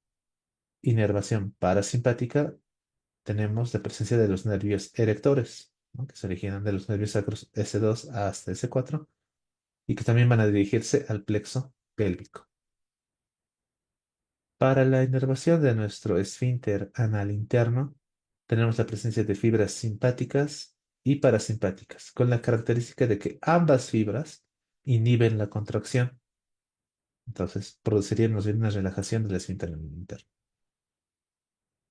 Speaker 1: inervación parasimpática, tenemos la presencia de los nervios erectores, ¿no? Que se originan de los nervios sacros S2 hasta S4 y que también van a dirigirse al plexo pélvico. Para la inervación de nuestro esfínter anal interno, tenemos la presencia de fibras simpáticas y parasimpáticas, con la característica de que ambas fibras inhiben la contracción. Entonces, producirían más bien una relajación del esfínter anal interno.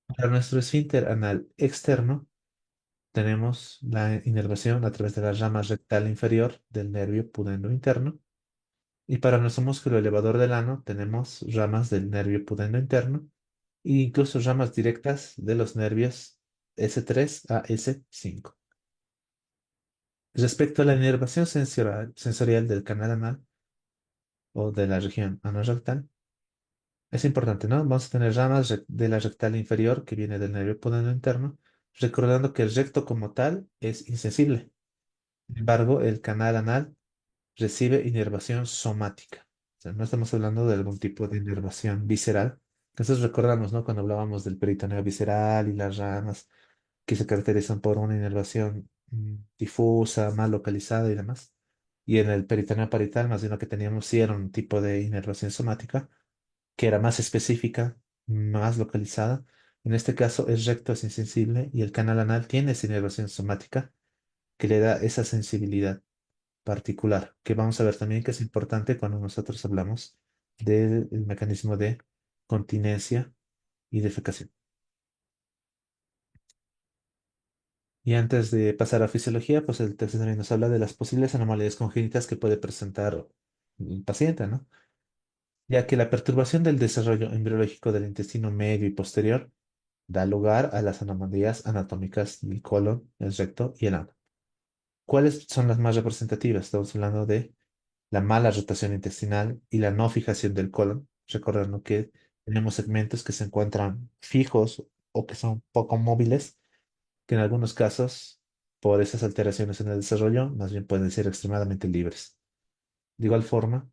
Speaker 1: Para nuestro esfínter anal externo, tenemos la inervación a través de la rama rectal inferior del nervio pudendo interno. Y para nuestro músculo elevador del ano, tenemos ramas del nervio pudendo interno e incluso ramas directas de los nervios S3 a S5. Respecto a la inervación sensorial del canal anal o de la región anorrectal, es importante, ¿no? Vamos a tener ramas de la rectal inferior que viene del nervio pudendo interno, recordando que el recto como tal es insensible. Sin embargo, el canal anal recibe inervación somática. O sea, no estamos hablando de algún tipo de inervación visceral. Entonces recordamos, ¿no? Cuando hablábamos del peritoneo visceral y las ramas que se caracterizan por una inervación difusa, mal localizada y demás. Y en el peritoneo parietal, más bien lo que teníamos sí era un tipo de inervación somática que era más específica, más localizada. En este caso, el recto es insensible y el canal anal tiene esa inervación somática que le da esa sensibilidad particular, que vamos a ver también que es importante cuando nosotros hablamos del mecanismo de continencia y defecación. Y antes de pasar a fisiología, pues el texto también nos habla de las posibles anomalías congénitas que puede presentar el paciente, ¿no? Ya que la perturbación del desarrollo embriológico del intestino medio y posterior da lugar a las anomalías anatómicas del colon, el recto y el ano. ¿Cuáles son las más representativas? Estamos hablando de la mala rotación intestinal y la no fijación del colon. Recordando que tenemos segmentos que se encuentran fijos o que son poco móviles, que en algunos casos, por esas alteraciones en el desarrollo, más bien pueden ser extremadamente libres. De igual forma,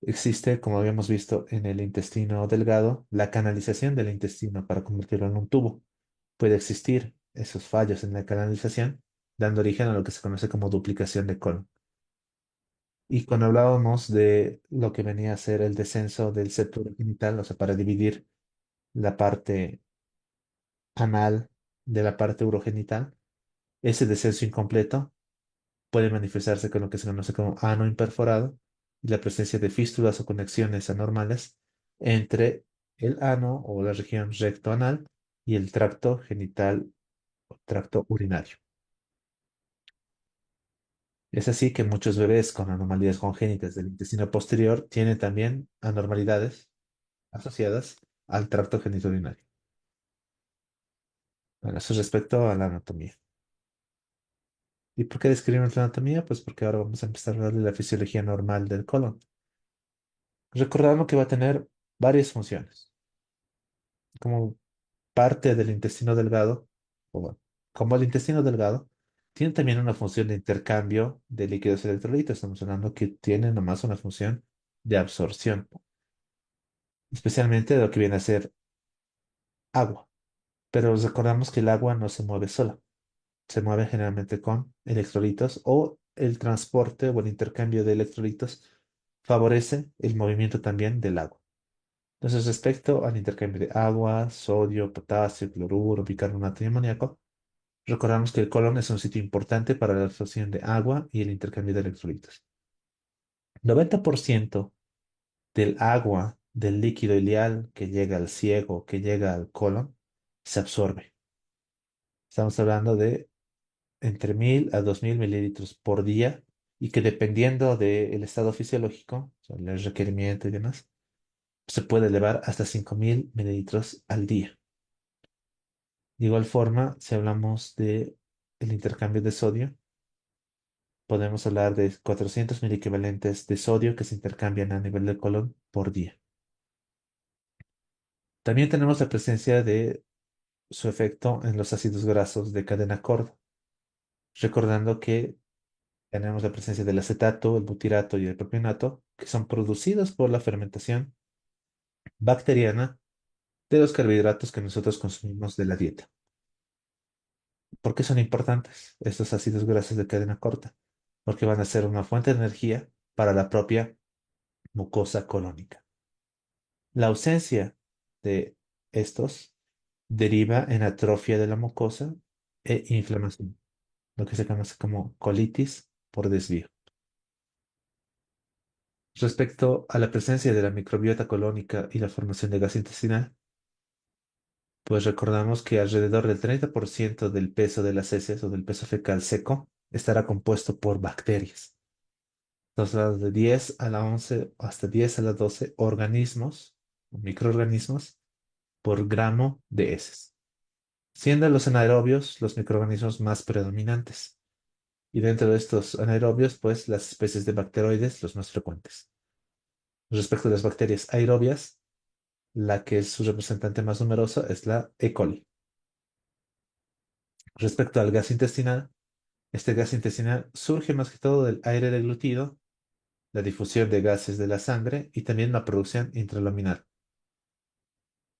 Speaker 1: existe, como habíamos visto en el intestino delgado, la canalización del intestino para convertirlo en un tubo. Puede existir esos fallos en la canalización, dando origen a lo que se conoce como duplicación de colon. Y cuando hablábamos de lo que venía a ser el descenso del septo urogenital, o sea, para dividir la parte anal de la parte urogenital, ese descenso incompleto puede manifestarse con lo que se conoce como ano imperforado y la presencia de fístulas o conexiones anormales entre el ano o la región rectoanal y el tracto genital o tracto urinario. Es así que muchos bebés con anomalías congénitas del intestino posterior tienen también anormalidades asociadas al tracto genitourinario. Bueno, eso es respecto a la anatomía. ¿Y por qué describimos la anatomía? Pues porque ahora vamos a empezar a hablar de la fisiología normal del colon. Recordando que va a tener varias funciones. Como parte del intestino delgado, o bueno, como el intestino delgado, tiene también una función de intercambio de líquidos electrolitos. Estamos hablando que tiene nomás una función de absorción, especialmente de lo que viene a ser agua. Pero recordamos que el agua no se mueve sola, se mueve generalmente con electrolitos o el transporte o el intercambio de electrolitos favorece el movimiento también del agua. Entonces, respecto al intercambio de agua, sodio, potasio, cloruro, bicarbonato y amoníaco, recordamos que el colon es un sitio importante para la absorción de agua y el intercambio de electrolitos. 90% del agua del líquido ileal que llega al ciego, que llega al colon, se absorbe. Estamos hablando de entre 1000 a 2000 mililitros por día y que dependiendo del estado fisiológico, o sea, el requerimiento y demás, se puede elevar hasta 5000 mililitros al día. De igual forma, si hablamos de el intercambio de sodio, podemos hablar de 400 mil equivalentes de sodio que se intercambian a nivel del colon por día. También tenemos la presencia de su efecto en los ácidos grasos de cadena corta, recordando que tenemos la presencia del acetato, el butirato y el propionato, que son producidos por la fermentación bacteriana de los carbohidratos que nosotros consumimos de la dieta. ¿Por qué son importantes estos ácidos grasos de cadena corta? Porque van a ser una fuente de energía para la propia mucosa colónica. La ausencia de estos deriva en atrofia de la mucosa e inflamación, lo que se conoce como colitis por desvío. Respecto a la presencia de la microbiota colónica y la formación de gas intestinal, pues recordamos que alrededor del 30% del peso de las heces o del peso fecal seco estará compuesto por bacterias. Entonces, de 10 a la 11 o hasta 10 a la 12 organismos, o microorganismos, por gramo de heces, siendo los anaerobios los microorganismos más predominantes. Y dentro de estos anaerobios, pues las especies de bacteroides, los más frecuentes. Respecto a las bacterias aerobias, la que es su representante más numerosa es la E. coli. Respecto al gas intestinal, este gas intestinal surge más que todo del aire deglutido, la difusión de gases de la sangre y también la producción intralaminar.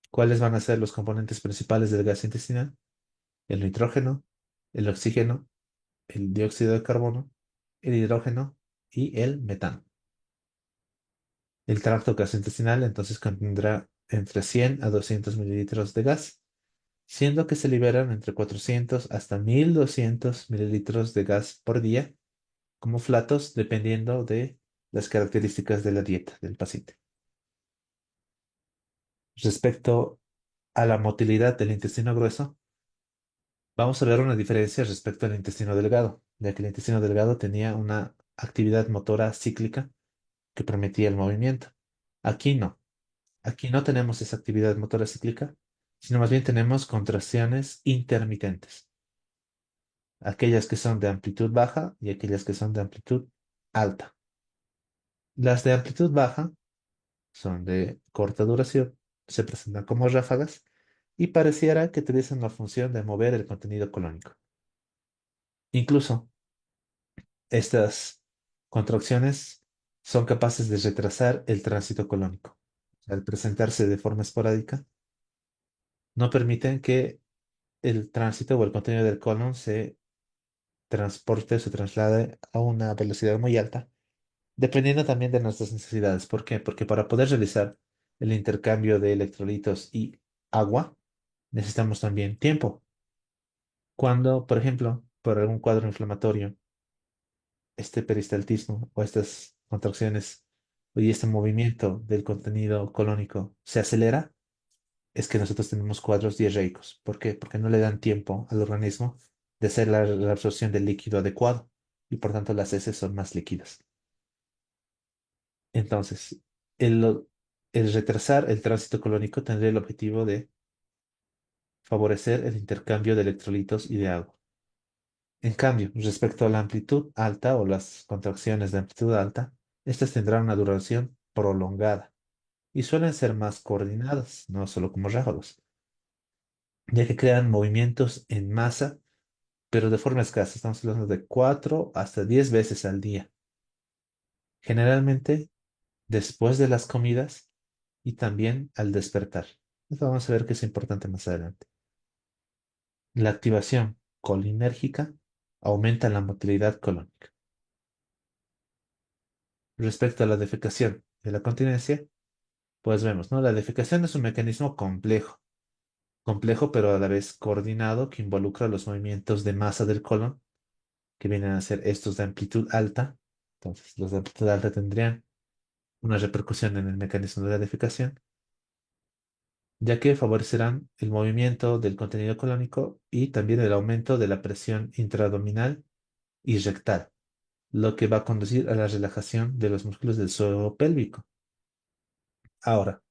Speaker 1: ¿Cuáles van a ser los componentes principales del gas intestinal? El nitrógeno, el oxígeno, el dióxido de carbono, el hidrógeno y el metano. El tracto gastrointestinal entonces contendrá entre 100 a 200 mililitros de gas, siendo que se liberan entre 400 hasta 1200 mililitros de gas por día como flatos dependiendo de las características de la dieta del paciente. Respecto a la motilidad del intestino grueso, vamos a ver una diferencia respecto al intestino delgado, ya que el intestino delgado tenía una actividad motora cíclica que permitía el movimiento. Aquí no. Aquí no tenemos esa actividad motora cíclica, sino más bien tenemos contracciones intermitentes, aquellas que son de amplitud baja y aquellas que son de amplitud alta. Las de amplitud baja son de corta duración, se presentan como ráfagas y pareciera que tuviesen la función de mover el contenido colónico. Incluso estas contracciones son capaces de retrasar el tránsito colónico. Al presentarse de forma esporádica, no permiten que el tránsito o el contenido del colon se transporte, se traslade a una velocidad muy alta, dependiendo también de nuestras necesidades. ¿Por qué? Porque para poder realizar el intercambio de electrolitos y agua, necesitamos también tiempo. Cuando, por ejemplo, por algún cuadro inflamatorio, este peristaltismo o estas contracciones y este movimiento del contenido colónico se acelera, es que nosotros tenemos cuadros diarreicos. ¿Por qué? Porque no le dan tiempo al organismo de hacer la absorción del líquido adecuado y por tanto las heces son más líquidas. Entonces, el, el retrasar el tránsito colónico tendría el objetivo de favorecer el intercambio de electrolitos y de agua. En cambio, respecto a la amplitud alta o las contracciones de amplitud alta, estas tendrán una duración prolongada y suelen ser más coordinadas, no solo como ráfagos, ya que crean movimientos en masa, pero de forma escasa. Estamos hablando de 4 hasta 10 veces al día, generalmente después de las comidas y también al despertar. Esto vamos a ver que es importante más adelante. La activación colinérgica aumenta la motilidad colónica. Respecto a la defecación y la continencia, pues vemos, ¿no? La defecación es un mecanismo complejo pero a la vez coordinado que involucra los movimientos de masa del colon, que vienen a ser estos de amplitud alta. Entonces, los de amplitud alta tendrían una repercusión en el mecanismo de la defecación, ya que favorecerán el movimiento del contenido colónico y también el aumento de la presión intraabdominal y rectal, lo que va a conducir a la relajación de los músculos del suelo pélvico. Ahora,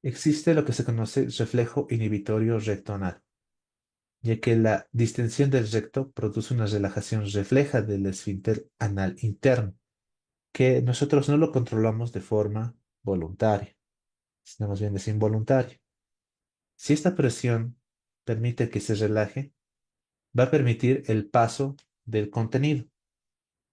Speaker 1: existe lo que se conoce reflejo inhibitorio recto anal, ya que la distensión del recto produce una relajación refleja del esfínter anal interno, que nosotros no lo controlamos de forma voluntaria, sino más bien es involuntario. Si esta presión permite que se relaje, va a permitir el paso del contenido.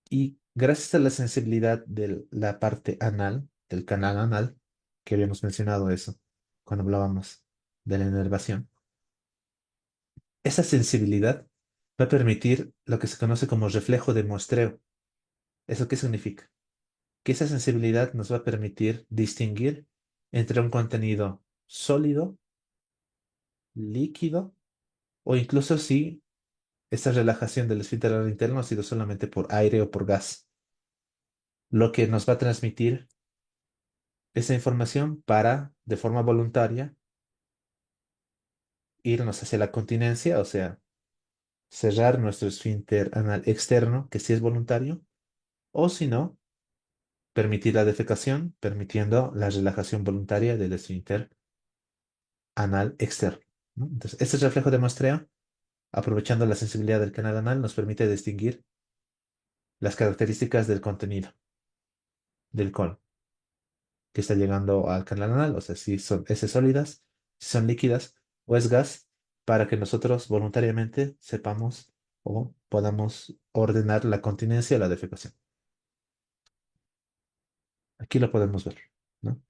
Speaker 1: Y gracias a la sensibilidad de la parte anal, del canal anal, que habíamos mencionado eso cuando hablábamos de la inervación, esa sensibilidad va a permitir lo que se conoce como reflejo de muestreo. ¿Eso qué significa? Que esa sensibilidad nos va a permitir distinguir entre un contenido sólido, líquido, o incluso si esta relajación del esfínter anal interno ha sido solamente por aire o por gas, lo que nos va a transmitir esa información para, de forma voluntaria, irnos hacia la continencia, o sea, cerrar nuestro esfínter anal externo, que sí es voluntario, o si no, permitir la defecación, permitiendo la relajación voluntaria del esfínter anal externo, ¿no? Entonces, este reflejo de muestreo, aprovechando la sensibilidad del canal anal, nos permite distinguir las características del contenido del colon que está llegando al canal anal, o sea, si son heces sólidas, si son líquidas o es gas, para que nosotros voluntariamente sepamos o podamos ordenar la continencia o la defecación. Aquí lo podemos ver, ¿no?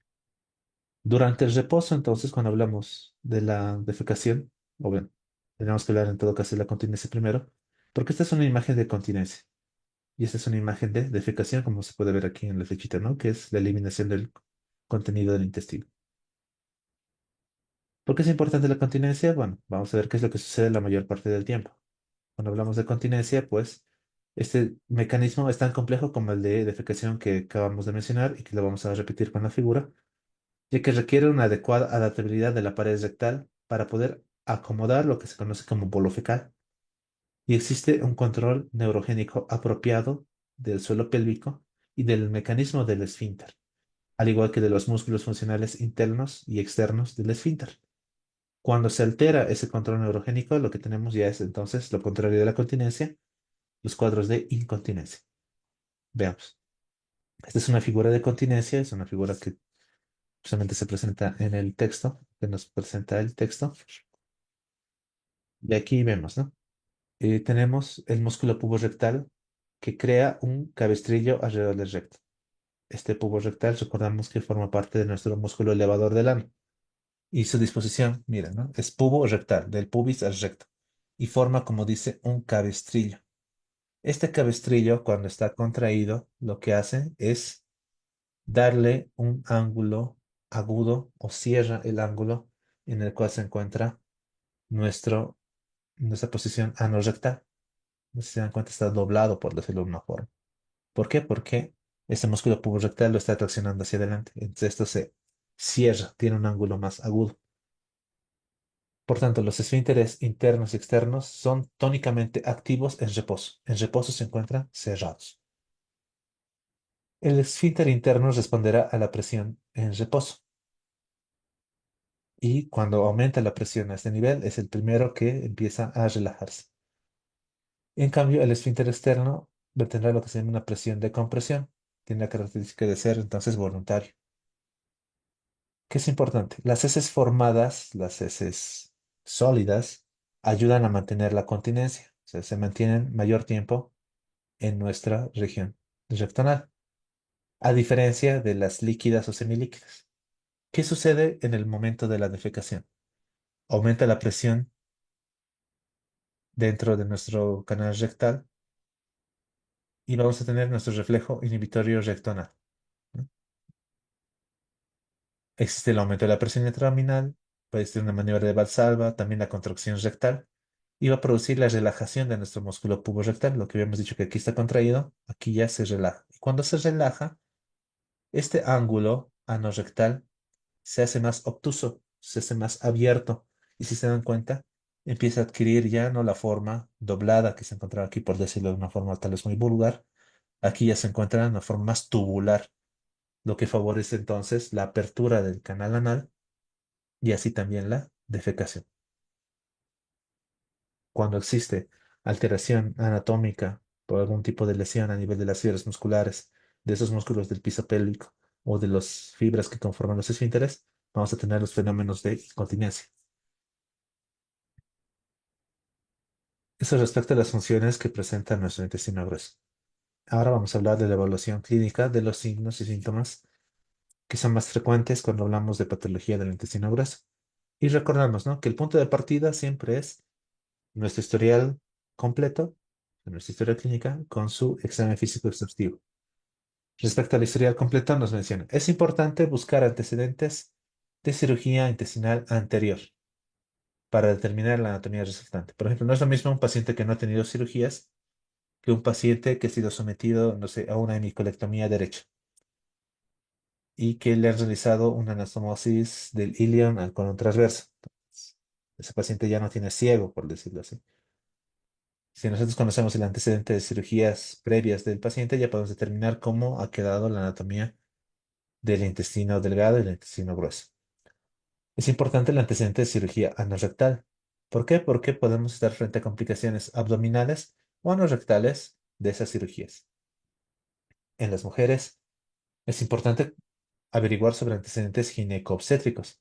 Speaker 1: Durante el reposo, entonces, cuando hablamos de la defecación, o bueno, tenemos que hablar en todo caso de la continencia primero, porque esta es una imagen de continencia y esta es una imagen de defecación, como se puede ver aquí en la flechita, ¿no? Que es la eliminación del contenido del intestino. ¿Por qué es importante la continencia? Bueno, vamos a ver qué es lo que sucede la mayor parte del tiempo. Cuando hablamos de continencia, pues este mecanismo es tan complejo como el de defecación que acabamos de mencionar y que lo vamos a repetir con la figura, ya que requiere una adecuada adaptabilidad de la pared rectal para poder acomodar lo que se conoce como bolo fecal. Y existe un control neurogénico apropiado del suelo pélvico y del mecanismo del esfínter, al igual que de los músculos funcionales internos y externos del esfínter. Cuando se altera ese control neurogénico, lo que tenemos ya es entonces lo contrario de la continencia, los cuadros de incontinencia. Veamos. Esta es una figura de continencia, es una figura que solamente se presenta en el texto, que nos presenta el texto. Y aquí vemos, ¿no? Tenemos el músculo puborectal que crea un cabestrillo alrededor del recto. Este pubo rectal, recordamos que forma parte de nuestro músculo elevador del ano. Y su disposición, mira, ¿no? Es pubo rectal, del pubis al recto. Y forma, como dice, un cabestrillo. Este cabestrillo, cuando está contraído, lo que hace es darle un ángulo agudo o cierra el ángulo en el cual se encuentra nuestro, nuestra posición anorrectal. No sé si se dan cuenta, está doblado, por decirlo de una forma. ¿Por qué? Porque este músculo puborectal lo está traccionando hacia adelante. Entonces esto se cierra, tiene un ángulo más agudo. Por tanto, los esfínteres internos y externos son tónicamente activos en reposo. En reposo se encuentran cerrados. El esfínter interno responderá a la presión en reposo. Y cuando aumenta la presión a este nivel, es el primero que empieza a relajarse. En cambio, el esfínter externo tendrá lo que se llama una presión de compresión. Tiene la característica de ser entonces voluntario. ¿Qué es importante? Las heces formadas, las heces sólidas, ayudan a mantener la continencia. O sea, se mantienen mayor tiempo en nuestra región rectal, a diferencia de las líquidas o semilíquidas. ¿Qué sucede en el momento de la defecación? Aumenta la presión dentro de nuestro canal rectal y vamos a tener nuestro reflejo inhibitorio rectonal, ¿no? Existe el aumento de la presión intraabdominal, puede existir una maniobra de Valsalva, también la contracción rectal, y va a producir la relajación de nuestro músculo puborectal. Lo que habíamos dicho que aquí está contraído, aquí ya se relaja. Y cuando se relaja, este ángulo anorrectal se hace más obtuso, se hace más abierto. Y si se dan cuenta, empieza a adquirir ya no la forma doblada que se encontraba aquí, por decirlo de una forma tal vez muy vulgar. Aquí ya se encuentra en una forma más tubular, lo que favorece entonces la apertura del canal anal y así también la defecación. Cuando existe alteración anatómica por algún tipo de lesión a nivel de las fibras musculares, de esos músculos del piso pélvico o de las fibras que conforman los esfínteres, vamos a tener los fenómenos de incontinencia. Eso respecto a las funciones que presenta nuestro intestino grueso. Ahora vamos a hablar de la evaluación clínica de los signos y síntomas que son más frecuentes cuando hablamos de patología del intestino grueso. Y recordamos, ¿no? Que el punto de partida siempre es nuestro historial completo, nuestra historia clínica, con su examen físico exhaustivo. Respecto al historial completo, nos menciona, es importante buscar antecedentes de cirugía intestinal anterior para determinar la anatomía resultante. Por ejemplo, no es lo mismo un paciente que no ha tenido cirugías que un paciente que ha sido sometido, no sé, a una hemicolectomía derecha y que le han realizado una anastomosis del ilion al colon transverso. Entonces, ese paciente ya no tiene ciego, por decirlo así. Si nosotros conocemos el antecedente de cirugías previas del paciente, ya podemos determinar cómo ha quedado la anatomía del intestino delgado y el intestino grueso. Es importante el antecedente de cirugía anorrectal. ¿Por qué? Porque podemos estar frente a complicaciones abdominales o anorrectales de esas cirugías. en las mujeres, es importante averiguar sobre antecedentes gineco-obstétricos,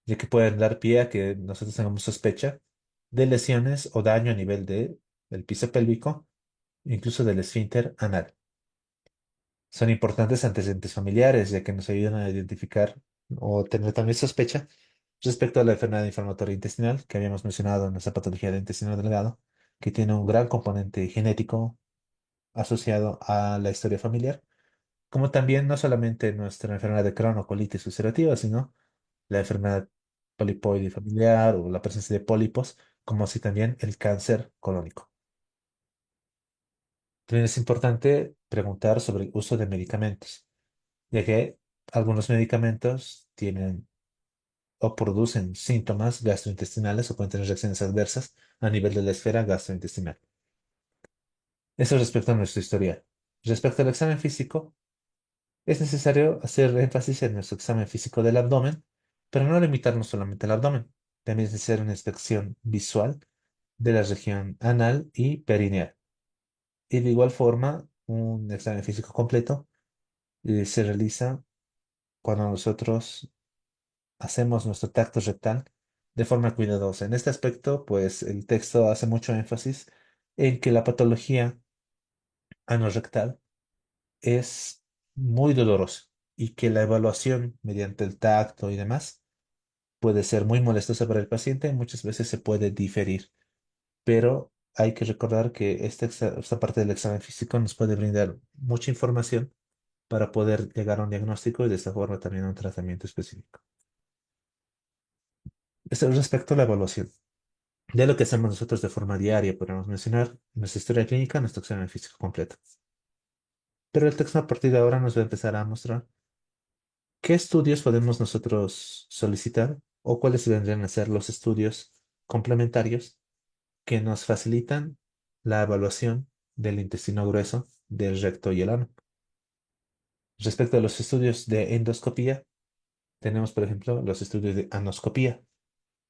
Speaker 1: ya que pueden dar pie a que nosotros tengamos sospecha de lesiones o daño a nivel del piso pélvico, incluso del esfínter anal. Son importantes antecedentes familiares, ya que nos ayudan a identificar o tener también sospecha respecto a la enfermedad inflamatoria intestinal que habíamos mencionado en nuestra patología de intestino delgado, que tiene un gran componente genético asociado a la historia familiar, como también no solamente nuestra enfermedad de Crohn o colitis ulcerativa, sino la enfermedad polipoide familiar o la presencia de pólipos, como así también el cáncer colónico. También es importante preguntar sobre el uso de medicamentos, ya que algunos medicamentos tienen o producen síntomas gastrointestinales o pueden tener reacciones adversas a nivel de la esfera gastrointestinal. Eso respecto a nuestro historial. Respecto al examen físico, es necesario hacer énfasis en nuestro examen físico del abdomen, pero no limitarnos solamente al abdomen. También es necesaria una inspección visual de la región anal y perineal. Y de igual forma, un examen físico completo se realiza cuando nosotros hacemos nuestro tacto rectal de forma cuidadosa. En este aspecto, pues el texto hace mucho énfasis en que la patología anorrectal es muy dolorosa y que la evaluación mediante el tacto y demás puede ser muy molestosa para el paciente y muchas veces se puede diferir. Pero hay que recordar que esta parte del examen físico nos puede brindar mucha información para poder llegar a un diagnóstico y de esta forma también a un tratamiento específico. Esto respecto a la evaluación. De lo que hacemos nosotros de forma diaria, podemos mencionar nuestra historia clínica, nuestro examen físico completo. Pero el texto a partir de ahora nos va a empezar a mostrar qué estudios podemos nosotros solicitar o cuáles vendrían a ser los estudios complementarios que nos facilitan la evaluación del intestino grueso, del recto y el ano. Respecto a los estudios de endoscopía, tenemos, por ejemplo, los estudios de anoscopía,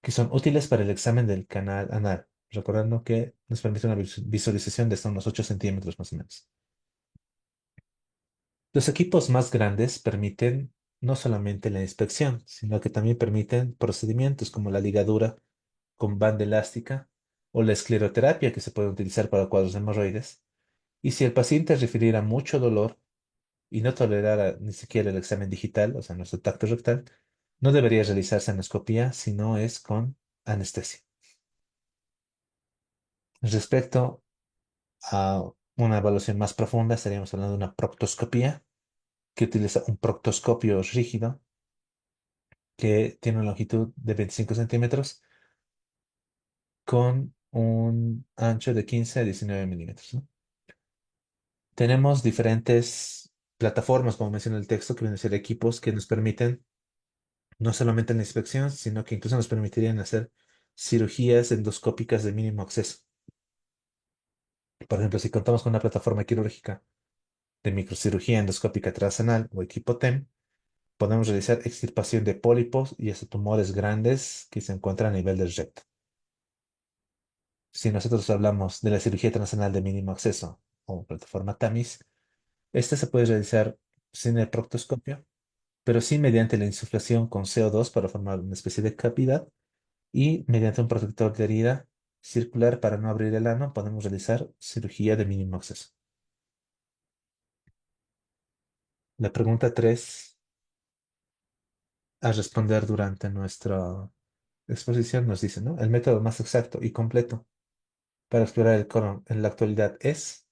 Speaker 1: que son útiles para el examen del canal anal, recordando que nos permite una visualización de hasta unos 8 centímetros más o menos. Los equipos más grandes permiten no solamente la inspección, sino que también permiten procedimientos como la ligadura con banda elástica o la escleroterapia que se puede utilizar para cuadros de hemorroides. Y si el paciente refiriera mucho dolor y no tolerara ni siquiera el examen digital, o sea, nuestro tacto rectal, no debería realizarse anoscopía si no es con anestesia. Respecto a una evaluación más profunda, estaríamos hablando de una proctoscopía que utiliza un proctoscopio rígido que tiene una longitud de 25 centímetros con un ancho de 15 a 19 milímetros, ¿no? Tenemos diferentes plataformas, como menciona el texto, que vienen a ser equipos que nos permiten no solamente la inspección, sino que incluso nos permitirían hacer cirugías endoscópicas de mínimo acceso. Por ejemplo, si contamos con una plataforma quirúrgica de microcirugía endoscópica transanal o equipo TEM, podemos realizar extirpación de pólipos y hasta tumores grandes que se encuentran a nivel del recto. Si nosotros hablamos de la cirugía transanal de mínimo acceso o plataforma TAMIS, esta se puede realizar sin el proctoscopio, pero sí mediante la insuflación con CO2 para formar una especie de cavidad y mediante un protector de herida circular para no abrir el ano podemos realizar cirugía de mínimo acceso. La pregunta 3 a responder durante nuestra exposición nos dice, ¿no? El método más exacto y completo para explorar el colon en la actualidad es,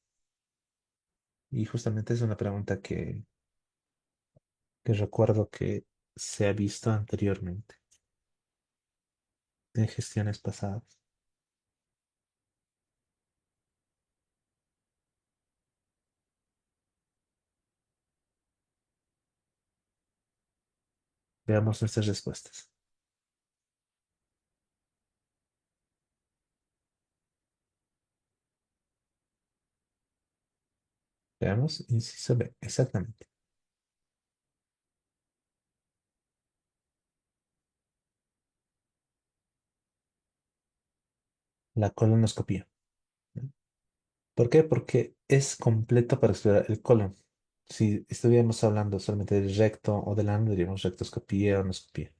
Speaker 1: y justamente es una pregunta que recuerdo que se ha visto anteriormente en gestiones pasadas. Veamos nuestras respuestas. Veamos, inciso B, exactamente. La colonoscopia, ¿no? ¿Por qué? Porque es completo para explorar el colon. Si estuviéramos hablando solamente del recto o del ano, diríamos rectoscopía, onoscopía.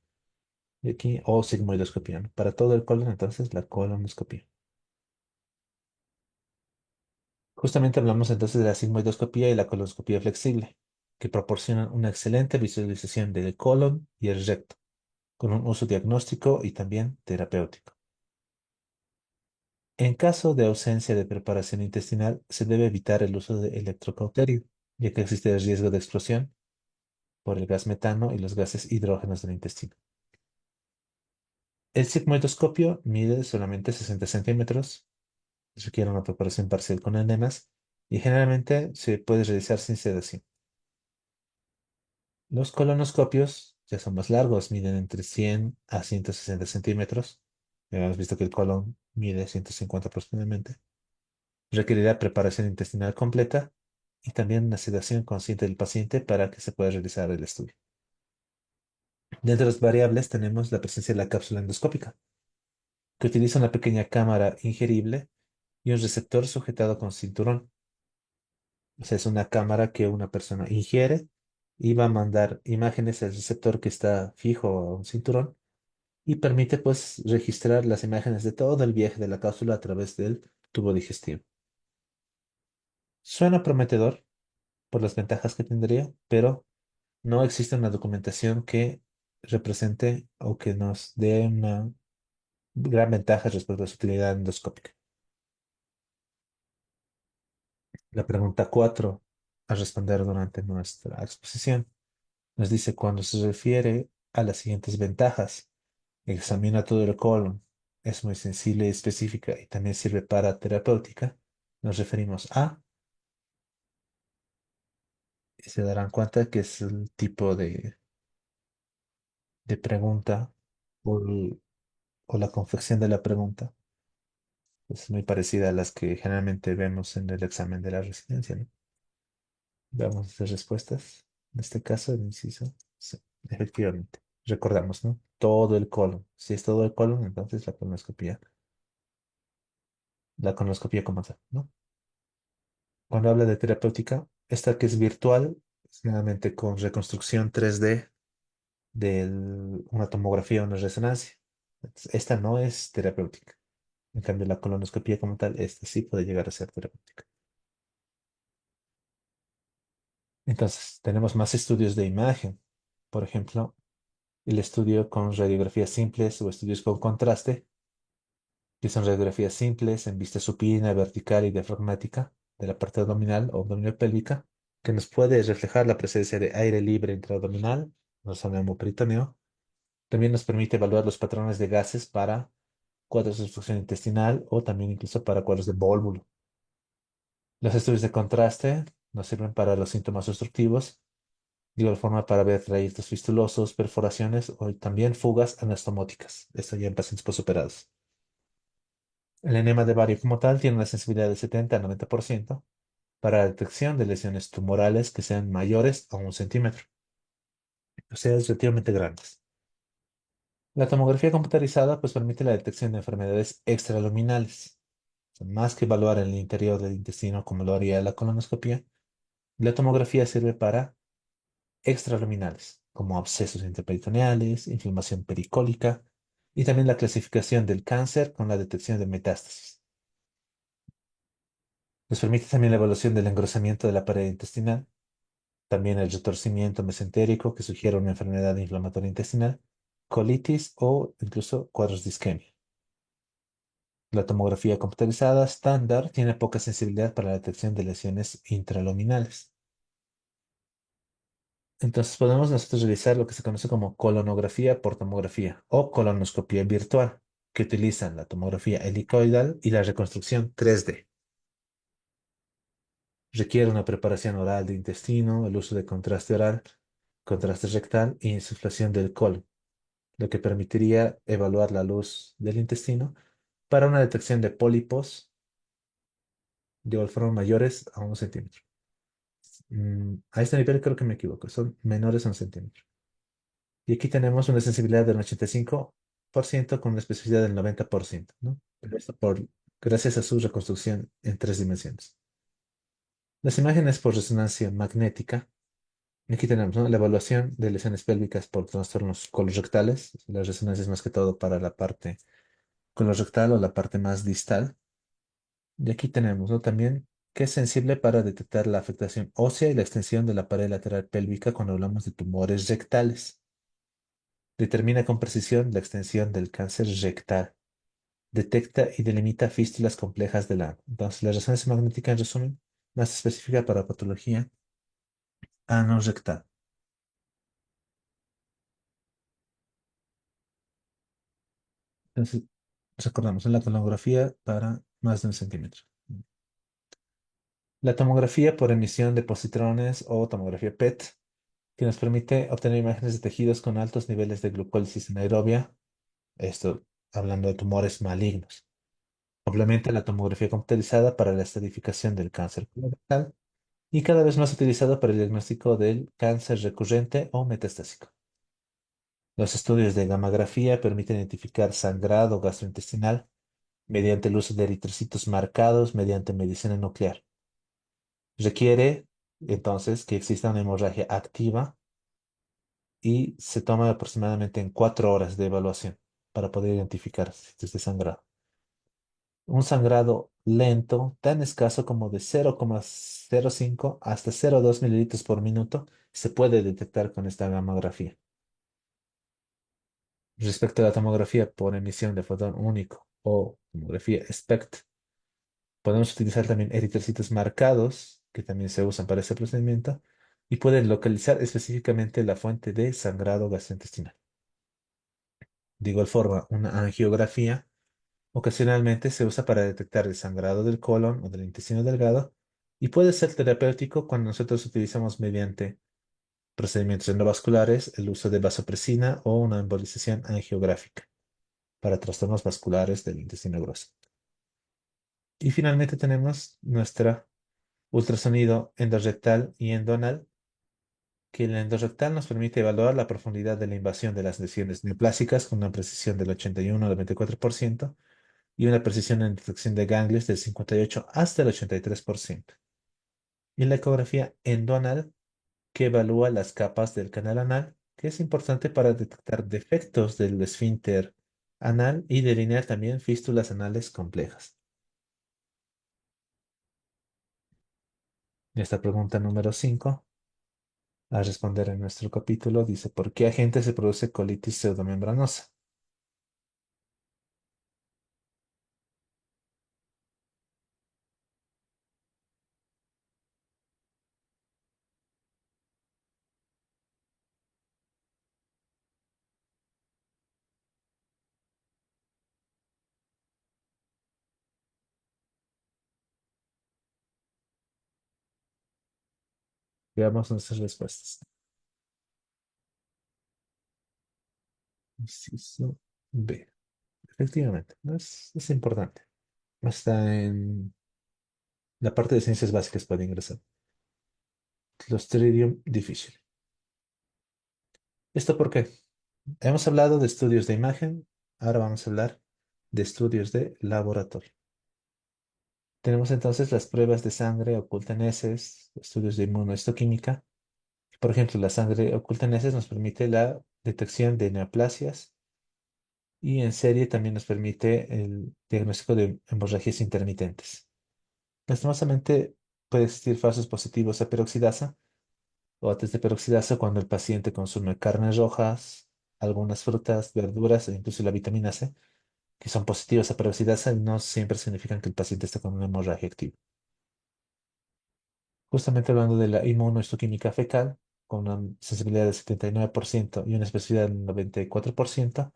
Speaker 1: Y aquí, o sigmoidoscopía, ¿no? Para todo el colon, entonces, la colonoscopía. Justamente hablamos entonces de la sigmoidoscopía y la colonoscopía flexible, que proporcionan una excelente visualización del colon y el recto, con un uso diagnóstico y también terapéutico. En caso de ausencia de preparación intestinal, se debe evitar el uso de electrocauterio, ya que existe el riesgo de explosión por el gas metano y los gases hidrógenos del intestino. El sigmoidoscopio mide solamente 60 centímetros, requiere una preparación parcial con enemas y generalmente se puede realizar sin sedación. Los colonoscopios ya son más largos, miden entre 100 a 160 centímetros. Ya hemos visto que el colon mide 150 aproximadamente. Requerirá preparación intestinal completa y también una sedación consciente del paciente para que se pueda realizar el estudio. Dentro de las variables tenemos la presencia de la cápsula endoscópica, que utiliza una pequeña cámara ingerible y un receptor sujetado con cinturón. O sea, es una cámara que una persona ingiere y va a mandar imágenes al receptor que está fijo a un cinturón y permite pues registrar las imágenes de todo el viaje de la cápsula a través del tubo digestivo. Suena prometedor por las ventajas que tendría, pero no existe una documentación que represente o que nos dé una gran ventaja respecto a su utilidad endoscópica. La pregunta 4 a responder durante nuestra exposición nos dice cuando se refiere a las siguientes ventajas. Examina todo el colon, es muy sensible y específica y también sirve para terapéutica. Nos referimos a, y se darán cuenta que es el tipo de pregunta o, o la confección de la pregunta. Es muy parecida a las que generalmente vemos en el examen de la residencia, ¿no? Veamos las respuestas. En este caso, el inciso, sí, efectivamente. Recordamos, ¿no? Todo el colon. Si es todo el colon, entonces la colonoscopía como tal, ¿no? Cuando habla de terapéutica, esta que es virtual, es generalmente con reconstrucción 3D de una tomografía o una resonancia. Esta no es terapéutica. En cambio, la colonoscopía como tal, esta sí puede llegar a ser terapéutica. Entonces, tenemos más estudios de imagen. Por ejemplo, el estudio con radiografías simples o estudios con contraste, que son radiografías simples en vista supina, vertical y diafragmática de la parte abdominal o abdominopélvica, que nos puede reflejar la presencia de aire libre intraabdominal, no solo peritoneo. También nos permite evaluar los patrones de gases para cuadros de obstrucción intestinal o también incluso para cuadros de vólvulo. Los estudios de contraste nos sirven para los síntomas obstructivos, de igual forma para ver trayectos fistulosos, perforaciones o también fugas anastomóticas. Esto ya en pacientes posoperados. El enema de Barry como tal tiene una sensibilidad de 70 a 90% para la detección de lesiones tumorales que sean mayores a 1 centímetro, o sea, es relativamente grandes. La tomografía computarizada pues permite la detección de enfermedades extraluminales. O sea, más que evaluar el interior del intestino como lo haría la colonoscopia, la tomografía sirve para extraluminales, como abscesos intraperitoneales, inflamación pericólica y también la clasificación del cáncer con la detección de metástasis. Nos permite también la evaluación del engrosamiento de la pared intestinal, también el retorcimiento mesentérico que sugiere una enfermedad inflamatoria intestinal, colitis o incluso cuadros de isquemia. La tomografía computarizada estándar tiene poca sensibilidad para la detección de lesiones intraluminales. Entonces podemos nosotros realizar lo que se conoce como colonografía por tomografía o colonoscopía virtual, que utilizan la tomografía helicoidal y la reconstrucción 3D. Requiere una preparación oral de intestino, el uso de contraste oral, contraste rectal e insuflación del colon, lo que permitiría evaluar la luz del intestino para una detección de pólipos de igual forma mayores a 1 centímetro. A este nivel creo que me equivoco, son menores a 1 centímetro. Y aquí tenemos una sensibilidad del 85% con una especificidad del 90%, ¿no? Pero esto gracias a su reconstrucción en 3 dimensiones. Las imágenes por resonancia magnética. Aquí tenemos, ¿no? La evaluación de lesiones pélvicas por trastornos colorectales. La resonancia es más que todo para la parte colorectal o la parte más distal. Y aquí tenemos, ¿no? También que es sensible para detectar la afectación ósea y la extensión de la pared lateral pélvica cuando hablamos de tumores rectales. Determina con precisión la extensión del cáncer rectal. Detecta y delimita fístulas complejas del ano. Entonces, la resonancia magnética, en resumen, más específica para patología anorrectal. Entonces, recordamos, en la tomografía para más de 1 centímetro. La tomografía por emisión de positrones o tomografía PET, que nos permite obtener imágenes de tejidos con altos niveles de glucólisis anaerobia, esto hablando de tumores malignos. Complementa la tomografía computarizada para la estadificación del cáncer colorectal y cada vez más utilizado para el diagnóstico del cáncer recurrente o metastásico. Los estudios de gammagrafía permiten identificar sangrado gastrointestinal mediante el uso de eritrocitos marcados mediante medicina nuclear. Requiere entonces que exista una hemorragia activa y se toma aproximadamente en 4 horas de evaluación para poder identificar si este sangrado. Un sangrado lento, tan escaso como de 0,05 hasta 0,2 mililitros por minuto, se puede detectar con esta gamografía. Respecto a la tomografía por emisión de fotón único o tomografía SPECT, podemos utilizar también eritrocitos marcados, que también se usan para este procedimiento, y pueden localizar específicamente la fuente de sangrado gastrointestinal. De igual forma, una angiografía ocasionalmente se usa para detectar el sangrado del colon o del intestino delgado y puede ser terapéutico cuando nosotros utilizamos mediante procedimientos endovasculares el uso de vasopresina o una embolización angiográfica para trastornos vasculares del intestino grueso. Y finalmente tenemos nuestra ultrasonido endorrectal y endonal, que el endorrectal nos permite evaluar la profundidad de la invasión de las lesiones neoplásicas con una precisión del 81 al 94% y una precisión en detección de ganglios del 58 hasta el 83%. Y la ecografía endonal, que evalúa las capas del canal anal, que es importante para detectar defectos del esfínter anal y delinear también fístulas anales complejas. Y esta pregunta número 5, a responder en nuestro capítulo, dice, ¿por qué agente se produce colitis pseudomembranosa? Veamos nuestras respuestas. Inciso B. Efectivamente, es importante. Está en la parte de ciencias básicas puede ingresar. Clostridium difficile. ¿Esto por qué? Hemos hablado de estudios de imagen, ahora vamos a hablar de estudios de laboratorio. Tenemos entonces las pruebas de sangre oculta en heces, estudios de inmunohistoquímica. Por ejemplo, la sangre oculta en heces nos permite la detección de neoplasias y en serie también nos permite el diagnóstico de hemorragias intermitentes. Lastimosamente puede existir falsos positivos a peroxidasa o a test de peroxidasa cuando el paciente consume carnes rojas, algunas frutas, verduras e incluso la vitamina C, que son positivas a peroxidasa y no siempre significan que el paciente está con una hemorragia activa. Justamente hablando de la inmunohistoquímica fecal, con una sensibilidad del 79% y una especificidad del 94%,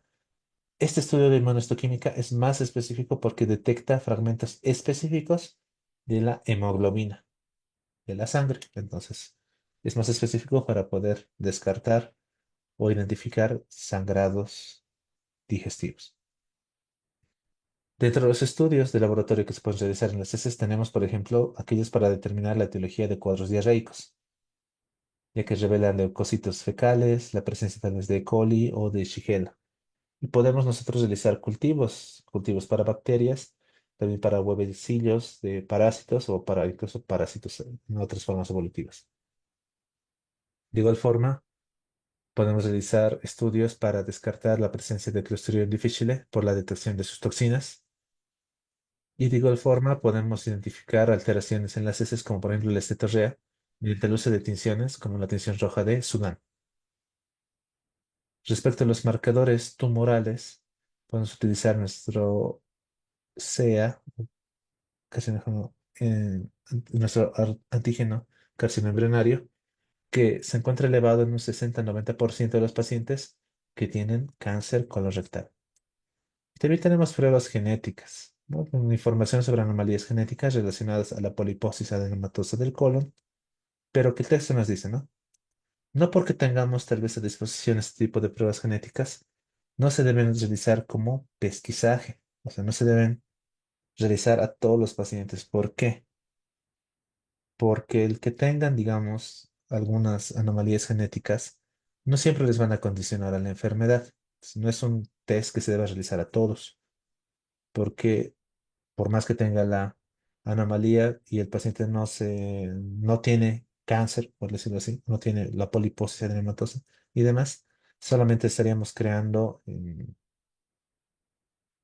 Speaker 1: este estudio de inmunohistoquímica es más específico porque detecta fragmentos específicos de la hemoglobina de la sangre. Entonces, es más específico para poder descartar o identificar sangrados digestivos. Dentro de los estudios de laboratorio que se pueden realizar en las heces tenemos, por ejemplo, aquellos para determinar la etiología de cuadros diarreicos, ya que revelan leucocitos fecales, la presencia tal vez de E. coli o de Shigella. Y podemos nosotros realizar cultivos para bacterias también para huevecillos de parásitos o para incluso parásitos en otras formas evolutivas. De igual forma, podemos realizar estudios para descartar la presencia de Clostridium difficile por la detección de sus toxinas. Y de igual forma, podemos identificar alteraciones en las heces, como por ejemplo la estetorrea, mediante el uso de tinciones como la tinción roja de Sudán. Respecto a los marcadores tumorales, podemos utilizar nuestro CEA, carcinógeno, nuestro antígeno carcinomembranario, que se encuentra elevado en un 60-90% de los pacientes que tienen cáncer colorectal. También tenemos pruebas genéticas, ¿no? Con información sobre anomalías genéticas relacionadas a la poliposis adenomatosa del colon, pero que el texto nos dice, ¿no? No porque tengamos tal vez a disposición este tipo de pruebas genéticas, no se deben realizar como pesquisaje, o sea, no se deben realizar a todos los pacientes. ¿Por qué? Porque el que tengan, digamos, algunas anomalías genéticas, no siempre les van a condicionar a la enfermedad. No es un test que se deba realizar a todos, porque por más que tenga la anomalía y el paciente no tiene cáncer, por decirlo así, no tiene la poliposis adenomatosa y demás, solamente estaríamos creando,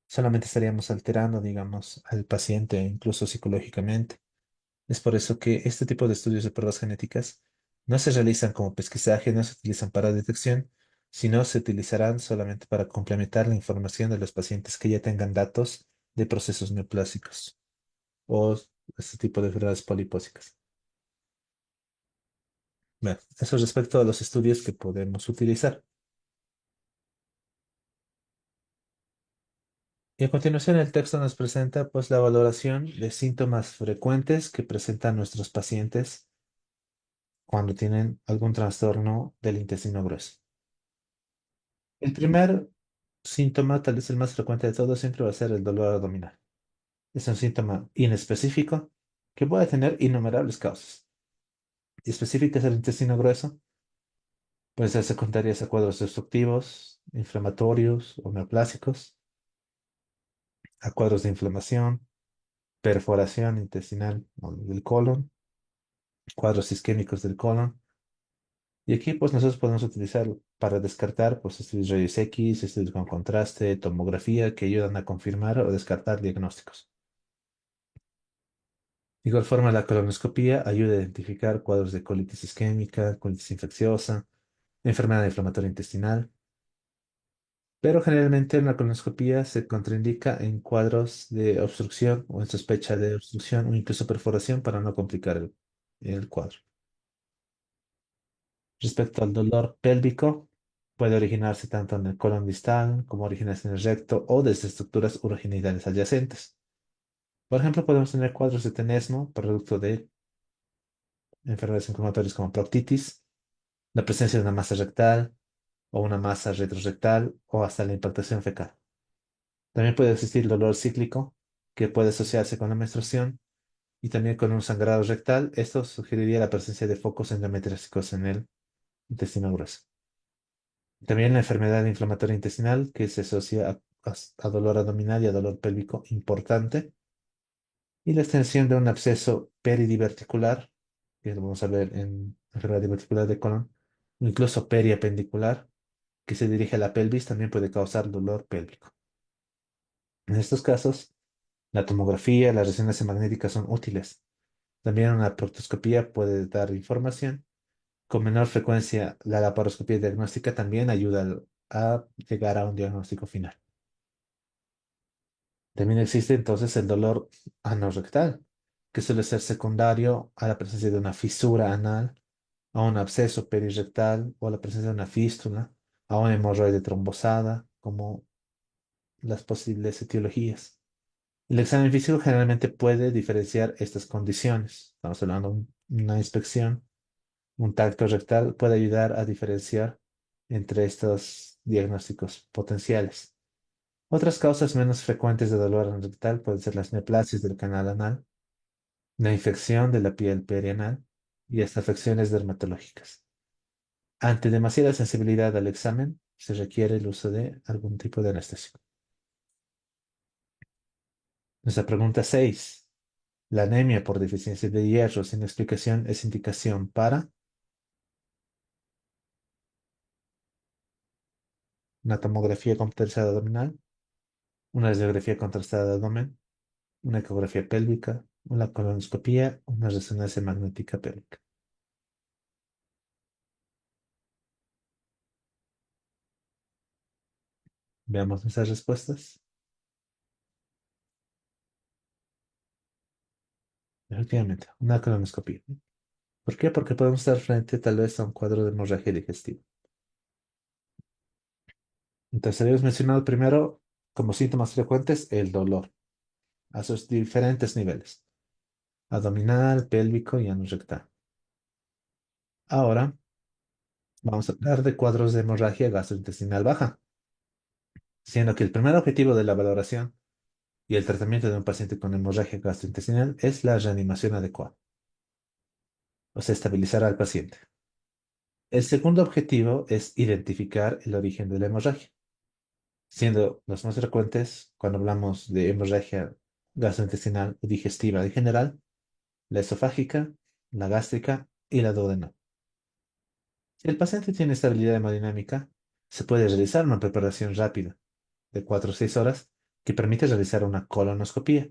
Speaker 1: solamente estaríamos alterando, digamos, al paciente, incluso psicológicamente. Es por eso que este tipo de estudios de pruebas genéticas no se realizan como pesquisaje, no se utilizan para detección, sino se utilizarán solamente para complementar la información de los pacientes que ya tengan datos de procesos neoplásicos o este tipo de enfermedades polipósicas. Bueno, eso respecto a los estudios que podemos utilizar. Y a continuación el texto nos presenta pues la valoración de síntomas frecuentes que presentan nuestros pacientes cuando tienen algún trastorno del intestino grueso. El primer síntoma, tal vez el más frecuente de todos, siempre va a ser el dolor abdominal. Es un síntoma inespecífico que puede tener innumerables causas. Específicas del intestino grueso, puede ser secundarias a cuadros obstructivos, inflamatorios o neoplásicos, a cuadros de inflamación, perforación intestinal o del colon, cuadros isquémicos del colon. Y aquí pues nosotros podemos utilizar para descartar pues estudios rayos X, estudios con contraste, tomografía que ayudan a confirmar o descartar diagnósticos. De igual forma, la colonoscopía ayuda a identificar cuadros de colitis isquémica, colitis infecciosa, enfermedad inflamatoria intestinal, pero generalmente la colonoscopía se contraindica en cuadros de obstrucción o en sospecha de obstrucción o incluso perforación para no complicar el cuadro. Respecto al dolor pélvico, puede originarse tanto en el colon distal como originarse en el recto o desde estructuras urogenitales adyacentes. Por ejemplo, podemos tener cuadros de tenesmo, producto de enfermedades inflamatorias como proctitis, la presencia de una masa rectal o una masa retrorectal o hasta la impactación fecal. También puede existir dolor cíclico que puede asociarse con la menstruación y también con un sangrado rectal. Esto sugeriría la presencia de focos endometriósicos en el intestino grueso. También la enfermedad inflamatoria intestinal que se asocia a dolor abdominal y a dolor pélvico importante. Y la extensión de un absceso peridiverticular, que lo vamos a ver en enfermedad diverticular de colon, o incluso periapendicular, que se dirige a la pelvis, también puede causar dolor pélvico. En estos casos, la tomografía, la resonancia magnética son útiles. También una proctoscopía puede dar información. Con menor frecuencia, la laparoscopía diagnóstica también ayuda a llegar a un diagnóstico final. También existe entonces el dolor anorrectal, que suele ser secundario a la presencia de una fisura anal, a un absceso perirectal o a la presencia de una fístula, a una hemorroide trombosada, como las posibles etiologías. El examen físico generalmente puede diferenciar estas condiciones. Estamos hablando de una inspección, un tacto rectal puede ayudar a diferenciar entre estos diagnósticos potenciales. Otras causas menos frecuentes de dolor rectal pueden ser las neoplasias del canal anal, la infección de la piel perianal y hasta afecciones dermatológicas. Ante demasiada sensibilidad al examen, se requiere el uso de algún tipo de anestésico. Nuestra pregunta 6. La anemia por deficiencia de hierro sin explicación es indicación para una tomografía computarizada abdominal, una radiografía contrastada de abdomen, una ecografía pélvica, una colonoscopía, una resonancia magnética pélvica. Veamos nuestras respuestas. Efectivamente, una colonoscopía. ¿Por qué? Porque podemos estar frente tal vez a un cuadro de hemorragia digestiva. Entonces, habíamos mencionado primero como síntomas frecuentes el dolor a sus diferentes niveles, abdominal, pélvico y anorrectal. Ahora vamos a hablar de cuadros de hemorragia gastrointestinal baja, siendo que el primer objetivo de la valoración y el tratamiento de un paciente con hemorragia gastrointestinal es la reanimación adecuada, o sea, estabilizar al paciente. El segundo objetivo es identificar el origen de la hemorragia, siendo los más frecuentes cuando hablamos de hemorragia gastrointestinal o digestiva en general, la esofágica, la gástrica y la duodenal. Si el paciente tiene estabilidad hemodinámica, se puede realizar una preparación rápida de 4 o 6 horas que permite realizar una colonoscopía,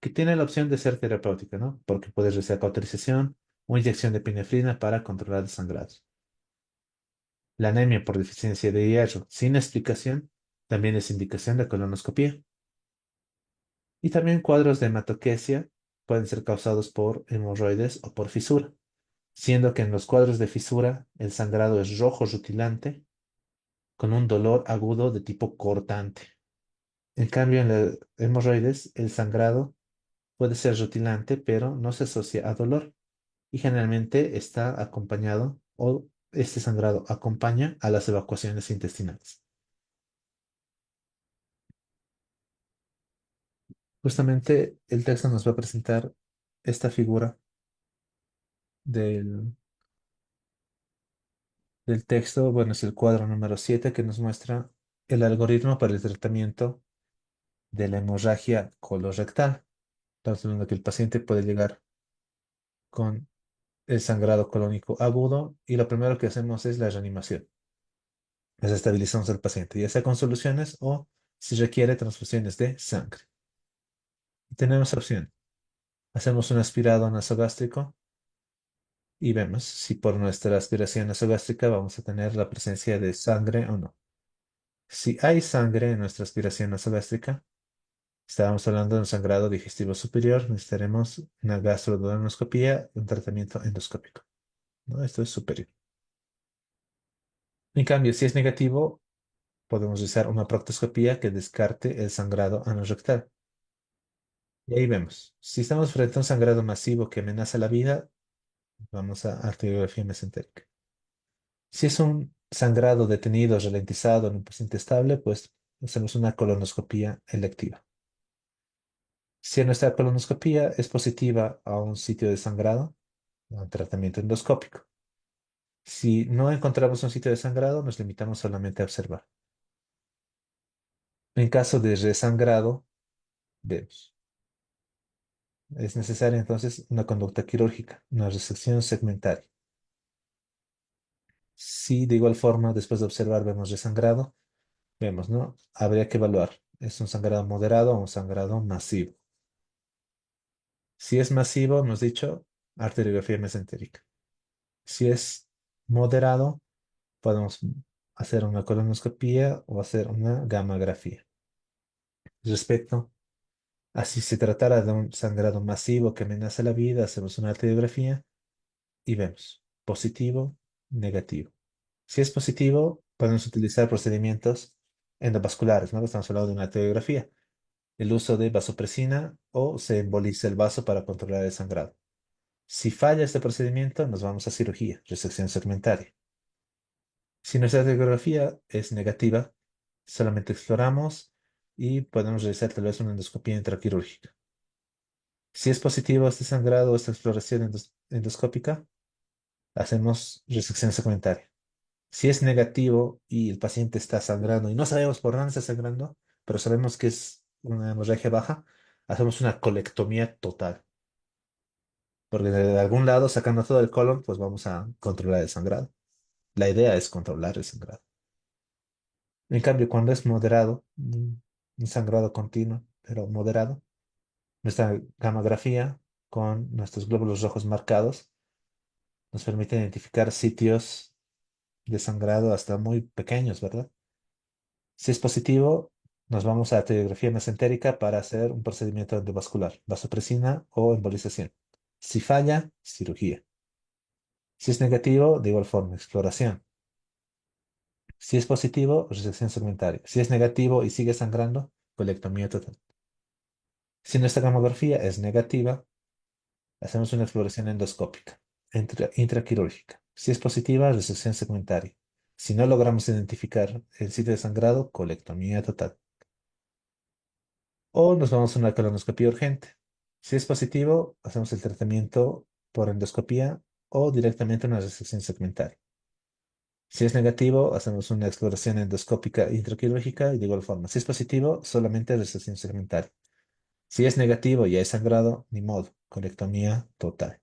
Speaker 1: que tiene la opción de ser terapéutica, ¿no? Porque puede realizar cauterización o inyección de epinefrina para controlar el sangrado. La anemia por deficiencia de hierro sin explicación también es indicación de colonoscopía. Y también cuadros de hematoquesia pueden ser causados por hemorroides o por fisura, siendo que en los cuadros de fisura el sangrado es rojo rutilante con un dolor agudo de tipo cortante. En cambio, en los hemorroides el sangrado puede ser rutilante, pero no se asocia a dolor y generalmente está acompañado o este sangrado acompaña a las evacuaciones intestinales. Justamente el texto nos va a presentar esta figura del, del texto, bueno, es el cuadro número 7 que nos muestra el algoritmo para el tratamiento de la hemorragia colorectal. Estamos hablando que el paciente puede llegar con el sangrado colónico agudo y lo primero que hacemos es la reanimación. Estabilizamos al paciente, ya sea con soluciones o si requiere transfusiones de sangre. Y tenemos opción. Hacemos un aspirado nasogástrico y vemos si por nuestra aspiración nasogástrica vamos a tener la presencia de sangre o no. Si hay sangre en nuestra aspiración nasogástrica, estábamos hablando de un sangrado digestivo superior, necesitaremos una gastroduodenoscopía y un tratamiento endoscópico, ¿no? Esto es superior. En cambio, si es negativo, podemos usar una proctoscopía que descarte el sangrado anorrectal. Y ahí vemos, si estamos frente a un sangrado masivo que amenaza la vida, vamos a arteriografía mesentérica. Si es un sangrado detenido, ralentizado en un paciente estable, pues hacemos una colonoscopía electiva. Si nuestra colonoscopía es positiva a un sitio de sangrado, un tratamiento endoscópico. Si no encontramos un sitio de sangrado, nos limitamos solamente a observar. En caso de resangrado, vemos. Es necesaria entonces una conducta quirúrgica, una resección segmentaria. Si de igual forma, después de observar, vemos resangrado, vemos, ¿no? Habría que evaluar. ¿Es un sangrado moderado o un sangrado masivo? Si es masivo, hemos dicho arteriografía mesentérica. Si es moderado, podemos hacer una colonoscopía o hacer una gammagrafía. Respecto a si se tratara de un sangrado masivo que amenaza la vida, hacemos una arteriografía y vemos positivo, negativo. Si es positivo, podemos utilizar procedimientos endovasculares, ¿no? Estamos hablando de una arteriografía, el uso de vasopresina o se emboliza el vaso para controlar el sangrado. Si falla este procedimiento, nos vamos a cirugía, resección segmentaria. Si nuestra radiografía es negativa, solamente exploramos y podemos realizar tal vez una endoscopía intraquirúrgica. Si es positivo este sangrado o esta exploración endoscópica, hacemos resección segmentaria. Si es negativo y el paciente está sangrando y no sabemos por dónde está sangrando, pero sabemos que es una hemorragia baja, hacemos una colectomía total, porque de algún lado, sacando todo el colon, pues vamos a controlar el sangrado. La idea es controlar el sangrado. En cambio, cuando es moderado, un sangrado continuo, pero moderado, nuestra gamografía con nuestros glóbulos rojos marcados nos permite identificar sitios de sangrado hasta muy pequeños, ¿verdad? Si es positivo, nos vamos a radiografía mesentérica para hacer un procedimiento endovascular, vasopresina o embolización. Si falla, cirugía. Si es negativo, de igual forma, exploración. Si es positivo, resección segmentaria. Si es negativo y sigue sangrando, colectomía total. Si nuestra gamografía es negativa, hacemos una exploración endoscópica, intraquirúrgica. Si es positiva, resección segmentaria. Si no logramos identificar el sitio de sangrado, colectomía total. O nos vamos a una colonoscopia urgente. Si es positivo, hacemos el tratamiento por endoscopía o directamente una resección segmentaria. Si es negativo, hacemos una exploración endoscópica intraquirúrgica y de igual forma. Si es positivo, solamente resección segmentaria. Si es negativo y hay sangrado, ni modo, colectomía total.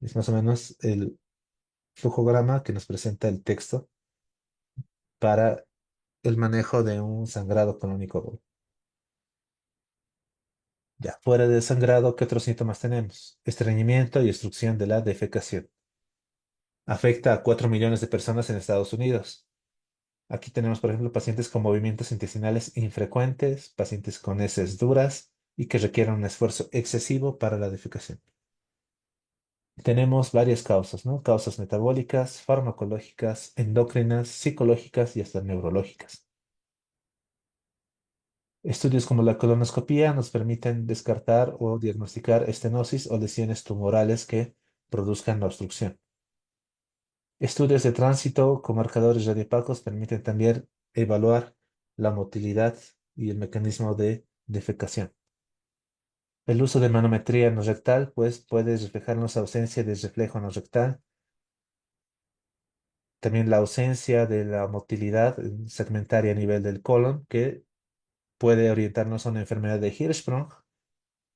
Speaker 1: Es más o menos el flujograma que nos presenta el texto para el manejo de un sangrado colónico agudo. Ya, fuera del sangrado, ¿qué otros síntomas tenemos? Estreñimiento y obstrucción de la defecación. Afecta a 4 millones de personas en Estados Unidos. Aquí tenemos, por ejemplo, pacientes con movimientos intestinales infrecuentes, pacientes con heces duras y que requieren un esfuerzo excesivo para la defecación. Tenemos varias causas, ¿no? Causas metabólicas, farmacológicas, endocrinas, psicológicas y hasta neurológicas. Estudios como la colonoscopía nos permiten descartar o diagnosticar estenosis o lesiones tumorales que produzcan la obstrucción. Estudios de tránsito con marcadores radiopacos permiten también evaluar la motilidad y el mecanismo de defecación. El uso de manometría no rectal, pues, puede reflejarnos ausencia de reflejo no rectal, también la ausencia de la motilidad segmentaria a nivel del colon, que puede orientarnos a una enfermedad de Hirschsprung,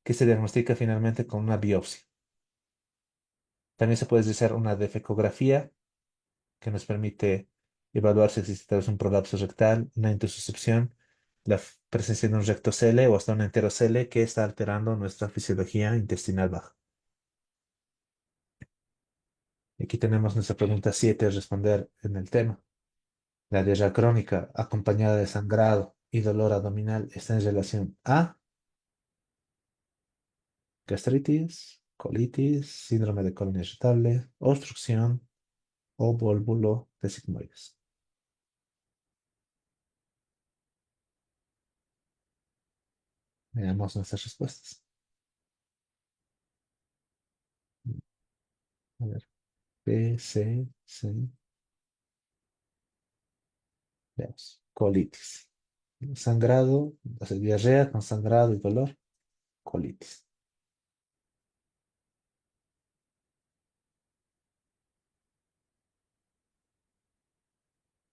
Speaker 1: que se diagnostica finalmente con una biopsia. También se puede realizar una defecografía, que nos permite evaluar si existe tal vez un prolapso rectal, una intususcepción, la presencia de un rectocele o hasta un enterocele que está alterando nuestra fisiología intestinal baja. Aquí tenemos nuestra pregunta 7 a responder en el tema. La diarrea crónica acompañada de sangrado y dolor abdominal está en relación a gastritis, colitis, síndrome de colon irritable, obstrucción o vólvulo de sigmoides. Veamos nuestras respuestas. A ver, B, C, C, veamos. Colitis. Sangrado, o sea, diarrea con sangrado y dolor, colitis.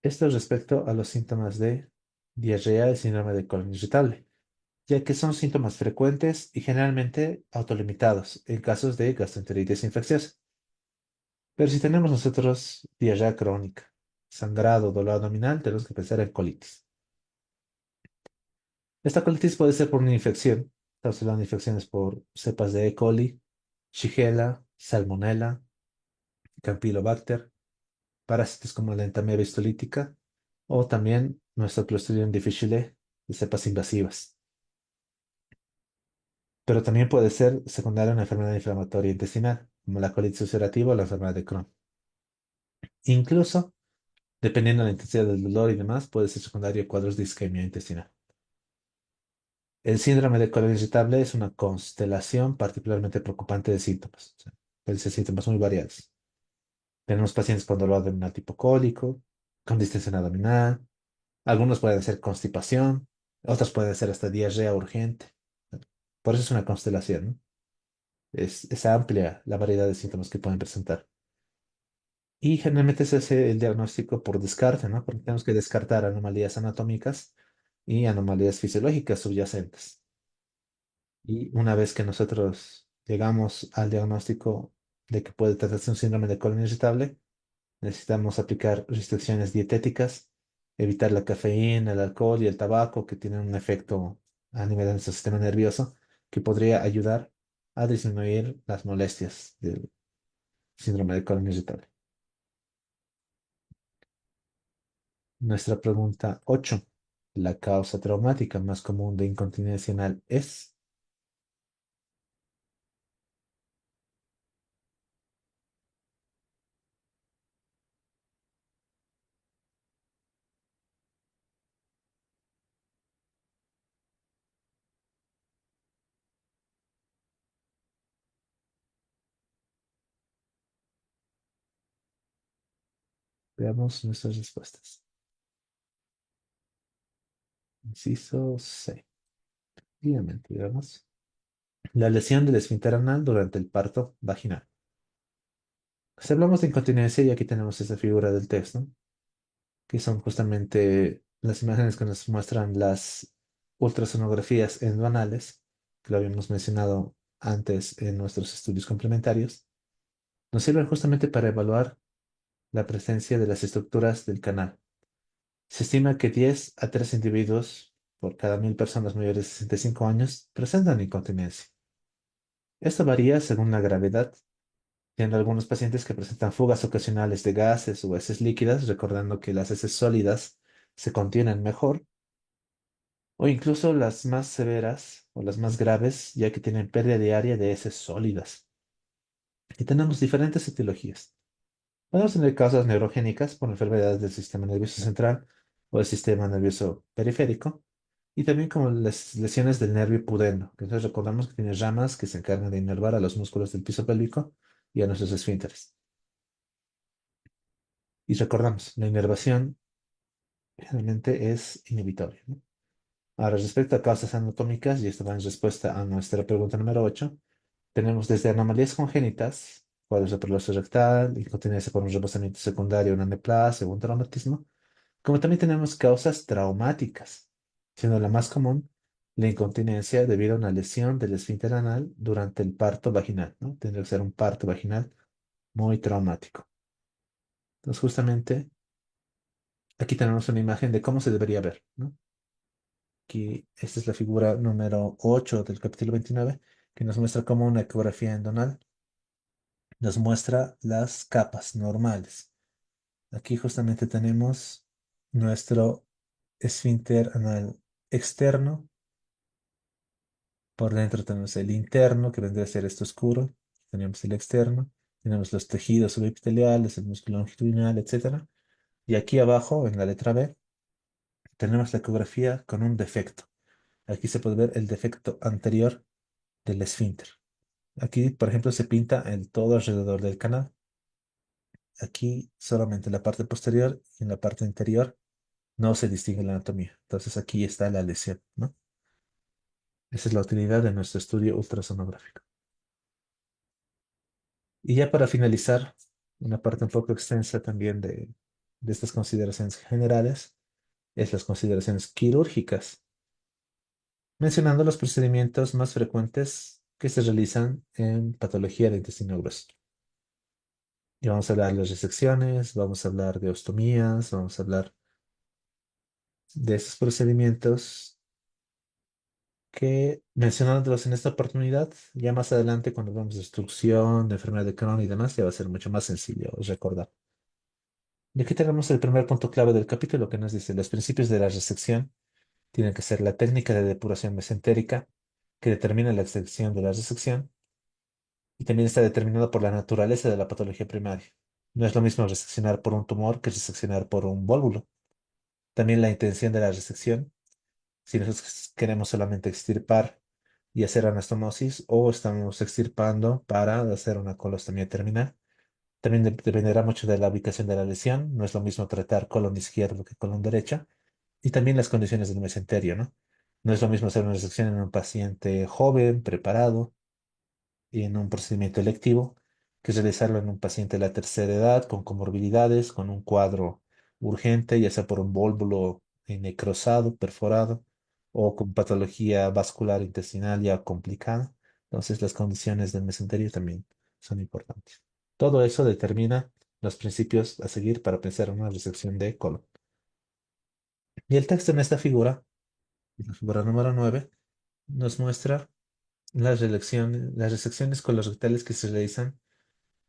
Speaker 1: Esto respecto a los síntomas de diarrea y síndrome de colon irritable, ya que son síntomas frecuentes y generalmente autolimitados en casos de gastroenteritis infecciosa. Pero si tenemos nosotros diarrea crónica, sangrado, dolor abdominal, tenemos que pensar en colitis. Esta colitis puede ser por una infección. Estamos hablando de infecciones por cepas de E. coli, Shigella, Salmonella, Campylobacter, parásitos como la entamoeba histolítica o también nuestro Clostridium difficile de cepas invasivas. Pero también puede ser secundaria a una enfermedad inflamatoria intestinal, como la colitis ulcerativa o la enfermedad de Crohn. Incluso, dependiendo de la intensidad del dolor y demás, puede ser secundario a cuadros de isquemia intestinal. El síndrome de colon irritable es una constelación particularmente preocupante de síntomas. O sea, pueden ser síntomas muy variados. Tenemos pacientes con dolor abdominal tipo cólico, con distensión abdominal. Algunos pueden ser constipación, otros pueden ser hasta diarrea urgente. Por eso es una constelación, ¿no? Es amplia la variedad de síntomas que pueden presentar. Y generalmente se hace el diagnóstico por descarte, ¿no? Porque tenemos que descartar anomalías anatómicas y anomalías fisiológicas subyacentes. Y una vez que nosotros llegamos al diagnóstico de que puede tratarse un síndrome de colon irritable, necesitamos aplicar restricciones dietéticas, evitar la cafeína, el alcohol y el tabaco que tienen un efecto a nivel de nuestro sistema nervioso que podría ayudar a disminuir las molestias del síndrome de colon irritable. Nuestra pregunta 8: ¿la causa traumática más común de incontinencia anal es? Veamos nuestras respuestas. Inciso C. Efectivamente, veamos. La lesión del esfínter anal durante el parto vaginal. Si hablamos de incontinencia, y aquí tenemos esa figura del texto, que son justamente las imágenes que nos muestran las ultrasonografías endoanales, que lo habíamos mencionado antes en nuestros estudios complementarios, nos sirven justamente para evaluar la presencia de las estructuras del canal. Se estima que 10 a 3 individuos por cada 1000 personas mayores de 65 años presentan incontinencia. Esto varía según la gravedad, siendo algunos pacientes que presentan fugas ocasionales de gases o heces líquidas, recordando que las heces sólidas se contienen mejor, o incluso las más severas o las más graves, ya que tienen pérdida diaria de heces sólidas. Y tenemos diferentes etiologías. Podemos tener causas neurogénicas por enfermedades del sistema nervioso central o del sistema nervioso periférico, y también como las lesiones del nervio pudendo, que entonces recordamos que tiene ramas que se encargan de inervar a los músculos del piso pélvico y a nuestros esfínteres. Y recordamos, la inervación generalmente es inhibitoria, ¿no? Ahora, respecto a causas anatómicas, y esto va en respuesta a nuestra pregunta número 8, tenemos desde anomalías congénitas, cuadros de prolapso rectal, incontinencia por un rebosamiento secundario, una neoplasia o un traumatismo, como también tenemos causas traumáticas, siendo la más común la incontinencia debido a una lesión del esfínter anal durante el parto vaginal, ¿no? Tendría que ser un parto vaginal muy traumático. Entonces, justamente aquí tenemos una imagen de cómo se debería ver, ¿no? Aquí, esta es la figura número 8 del capítulo 29, que nos muestra cómo una ecografía endonal nos muestra las capas normales. Aquí justamente tenemos nuestro esfínter anal externo. Por dentro tenemos el interno, que vendría a ser esto oscuro. Tenemos el externo. Tenemos los tejidos subepiteliales, el músculo longitudinal, etcétera. Y aquí abajo, en la letra B, tenemos la ecografía con un defecto. Aquí se puede ver el defecto anterior del esfínter. Aquí, por ejemplo, se pinta el todo alrededor del canal. Aquí solamente la parte posterior y en la parte interior no se distingue la anatomía. Entonces aquí está la lesión, ¿no? Esa es la utilidad de nuestro estudio ultrasonográfico. Y ya para finalizar, una parte un poco extensa también de estas consideraciones generales es las consideraciones quirúrgicas, mencionando los procedimientos más frecuentes que se realizan en patología de intestino grueso. Y vamos a hablar de resecciones, vamos a hablar de ostomías, vamos a hablar de esos procedimientos que mencionándolos en esta oportunidad, ya más adelante cuando hablamos de obstrucción, de enfermedad de Crohn y demás, ya va a ser mucho más sencillo recordar. Y aquí tenemos el primer punto clave del capítulo que nos dice, los principios de la resección tienen que ser la técnica de depuración mesentérica que determina la extensión de la resección y también está determinado por la naturaleza de la patología primaria. No es lo mismo reseccionar por un tumor que reseccionar por un vólvulo. También la intención de la resección, si nosotros queremos solamente extirpar y hacer anastomosis o estamos extirpando para hacer una colostomía terminal. También dependerá mucho de la ubicación de la lesión. No es lo mismo tratar colon izquierdo que colon derecha. Y también las condiciones del mesenterio, ¿no? No es lo mismo hacer una resección en un paciente joven, preparado y en un procedimiento electivo que realizarlo en un paciente de la tercera edad con comorbilidades, con un cuadro urgente, ya sea por un vólvulo necrosado, perforado. o con patología vascular intestinal ya complicada. Entonces, las condiciones del mesenterio también son importantes. Todo eso determina los principios a seguir para pensar en una resección de colon. Y el texto en esta figura, la figura número 9, nos muestra las resecciones colorectales que se realizan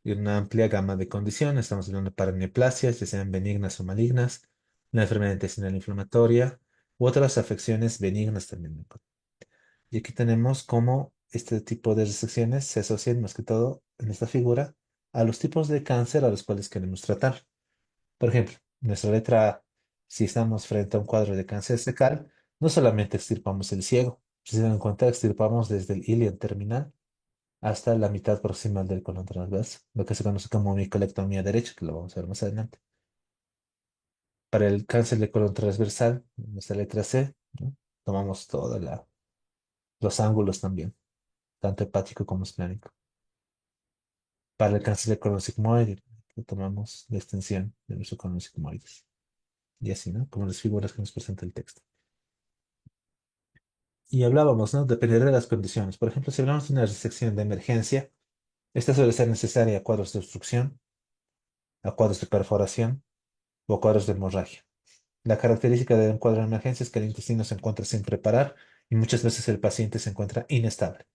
Speaker 1: en una amplia gama de condiciones. Estamos hablando de paraneoplasias, ya sean benignas o malignas, la enfermedad intestinal inflamatoria u otras afecciones benignas también. Y aquí tenemos cómo este tipo de resecciones se asocian más que todo en esta figura a los tipos de cáncer a los cuales queremos tratar. Por ejemplo, nuestra letra A, si estamos frente a un cuadro de cáncer cecal, no solamente extirpamos el ciego, si se dan cuenta, extirpamos desde el ilion terminal hasta la mitad proximal del colon transverso, lo que se conoce como micolectomía derecha, que lo vamos a ver más adelante. Para el cáncer de colon transversal, nuestra letra C, ¿no? Tomamos todos los ángulos también, tanto hepático como esplénico. Para el cáncer de colon sigmoide, tomamos la extensión de nuestro colon sigmoides. Y así, ¿no? Como las figuras que nos presenta el texto. Y hablábamos, ¿no? Dependerá de las condiciones. Por ejemplo, si hablamos de una resección de emergencia, esta suele ser necesaria a cuadros de obstrucción, a cuadros de perforación o a cuadros de hemorragia. La característica de un cuadro de emergencia es que el intestino se encuentra sin preparar y muchas veces el paciente se encuentra inestable.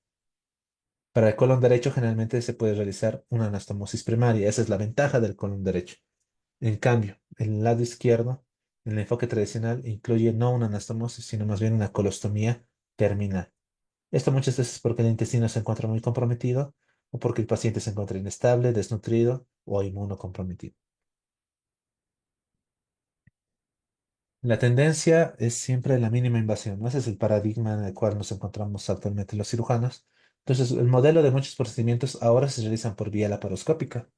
Speaker 1: Para el colon derecho generalmente se puede realizar una anastomosis primaria. Esa es la ventaja del colon derecho. En cambio, el lado izquierdo, el enfoque tradicional incluye no una anastomosis, sino más bien una colostomía terminal. Esto muchas veces porque el intestino se encuentra muy comprometido o porque el paciente se encuentra inestable, desnutrido o inmunocomprometido. La tendencia es siempre la mínima invasión, ¿no? Ese es el paradigma en el cual nos encontramos actualmente los cirujanos. Entonces, el modelo de muchos procedimientos ahora se realizan por vía laparoscópica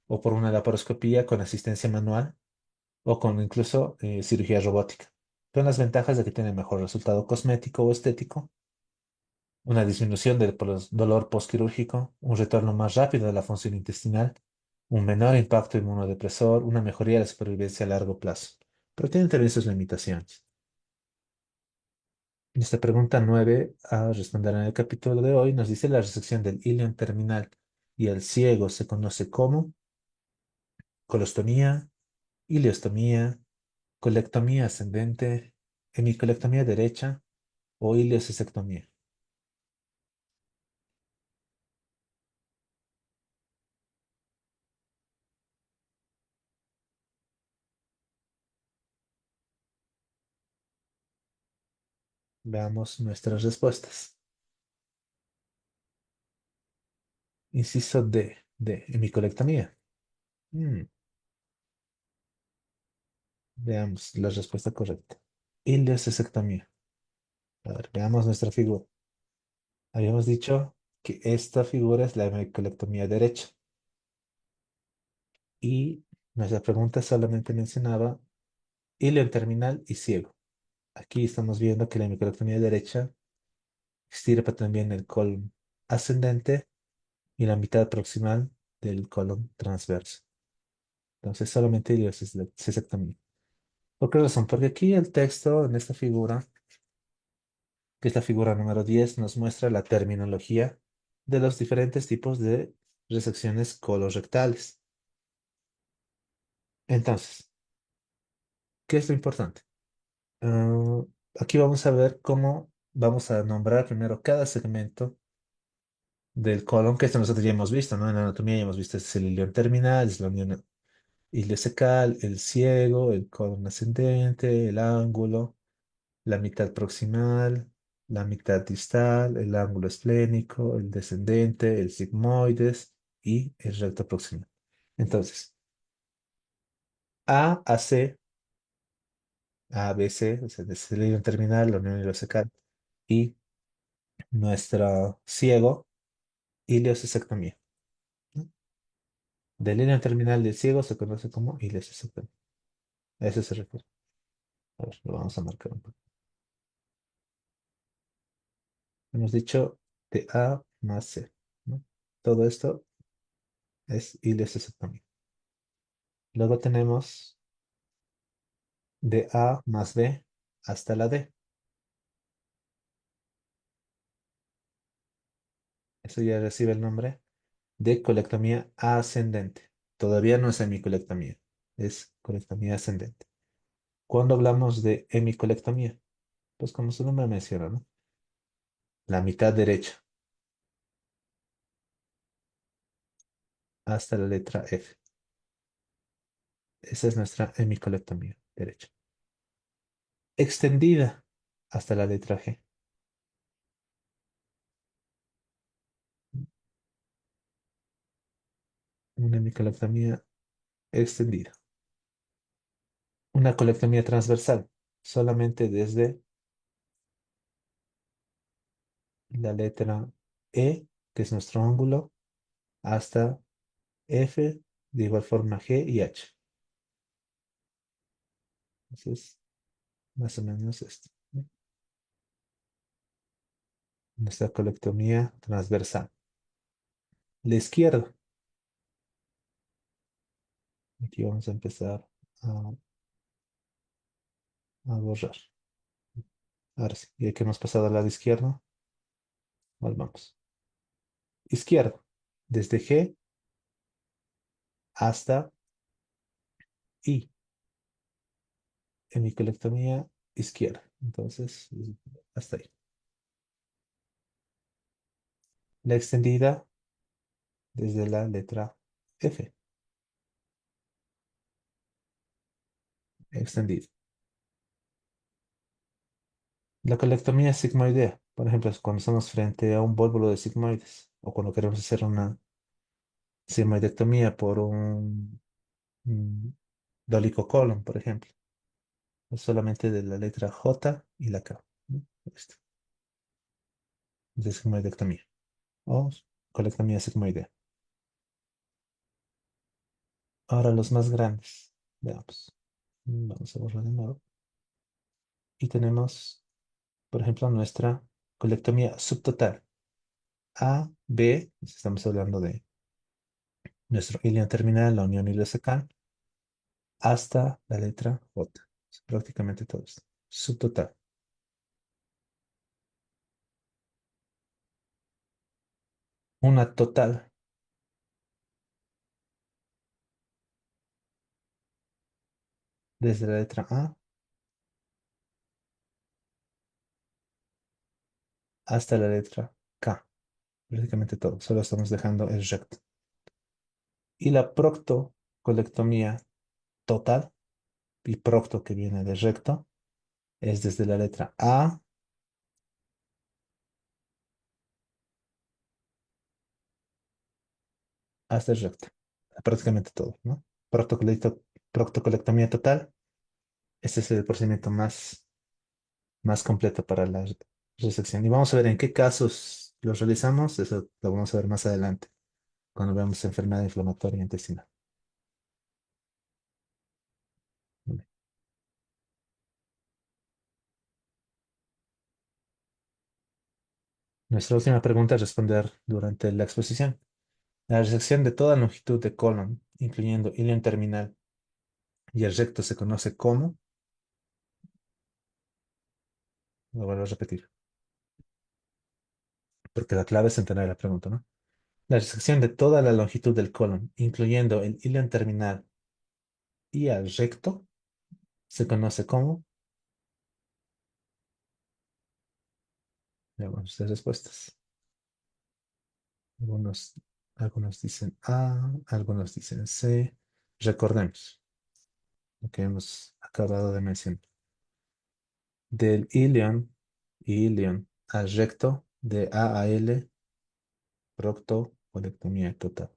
Speaker 1: o por una laparoscopía con asistencia manual o con incluso cirugía robótica. Son las ventajas de que tiene mejor resultado cosmético o estético, una disminución del dolor postquirúrgico, un retorno más rápido de la función intestinal, un menor impacto inmunodepresor, una mejoría de la supervivencia a largo plazo. Pero tienen también sus limitaciones. Esta pregunta 9 a responder en el capítulo de hoy nos dice la resección del ilion terminal y el ciego se conoce como colostomía, ileostomía, colectomía ascendente, hemicolectomía derecha o ileocistectomía. Veamos nuestras respuestas. Inciso D, de hemicolectomía. Mm, veamos la respuesta correcta. Ileocistectomía. A ver, veamos nuestra figura. Habíamos dicho que esta figura es la hemicolectomía derecha y nuestra pregunta solamente mencionaba ilion terminal y ciego. Aquí estamos viendo que la hemicolectomía derecha extirpa también el colon ascendente y la mitad proximal del colon transverso. Entonces solamente ileocistectomía. ¿Por qué razón? Porque aquí el texto en esta figura, que es la figura número 10, nos muestra la terminología de los diferentes tipos de resecciones colorectales. Entonces, ¿qué es lo importante? Ah, aquí vamos a ver cómo vamos a nombrar primero cada segmento del colon, que esto nosotros ya hemos visto, ¿no? En la anatomía ya hemos visto, este es el ilion terminal, es la unión iliocecal, el ciego, el colon ascendente, el ángulo, la mitad proximal, la mitad distal, el ángulo esplénico, el descendente, el sigmoides y el recto proximal. Entonces, A a C, A, B, C, o sea, desde el ilion terminal, la unión iliocecal y nuestro ciego, ileocistectomía, ¿no? Del ilion terminal del ciego se conoce como ileocistectomía. A eso se refiere. A ver, lo vamos a marcar un poco. Hemos dicho de A más C, ¿no? Todo esto es ileocistectomía. Luego tenemos de A más B hasta la D. Eso ya recibe el nombre de colectomía ascendente. Todavía no es hemicolectomía, es colectomía ascendente. ¿Cuándo hablamos de hemicolectomía? Pues como su nombre menciona, ¿no? La mitad derecha hasta la letra F. Esa es nuestra hemicolectomía derecha. Extendida hasta la letra G. Una hemicolectomía extendida. Una colectomía transversal, solamente desde la letra E, que es nuestro ángulo, hasta F, de igual forma G y H. Entonces, más o menos esto, ¿no? Nuestra colectomía transversal. La izquierda. Aquí vamos a empezar a borrar. Ahora sí, ya que hemos pasado al lado izquierdo, volvamos. Izquierdo, desde G hasta I, hemicolectomía izquierda. Entonces, hasta ahí. La extendida desde la letra F, extendida. La colectomía sigmoidea, por ejemplo, es cuando estamos frente a un volvulo de sigmoides o cuando queremos hacer una sigmoidectomía por un dolicocolon, por ejemplo. Es solamente de la letra J y la K, ¿no? Esto, de sigmoidectomía o colectomía sigmoidea. Ahora los más grandes. Veamos. Vamos a borrar de nuevo. Y tenemos, por ejemplo, nuestra colectomía subtotal. A, B, pues estamos hablando de nuestro ilion terminal, la unión ileocecal, hasta la letra J. Prácticamente todos. Subtotal. Una total desde la letra A hasta la letra K. Prácticamente todo. Solo estamos dejando el recto. Y la proctocolectomía total, y procto que viene de recto, es desde la letra A hasta el recto. Prácticamente todo, ¿no? Proctocolectomía total. Este es el procedimiento más completo para la resección. Y vamos a ver en qué casos los realizamos. Eso lo vamos a ver más adelante, cuando veamos enfermedad inflamatoria intestinal. Vale. Nuestra última pregunta es responder durante la exposición. La resección de toda longitud de colon, incluyendo ilion terminal y el recto, se conoce como, lo vuelvo a repetir, porque la clave es entender la pregunta, ¿no? La resección de toda la longitud del colon, incluyendo el ilion terminal y el recto, se conoce como, veamos las respuestas. Algunos, algunos dicen A, algunos dicen C. Recordemos lo que hemos acabado de mencionar. Del ilion al recto, de A a L, proctocolectomía total.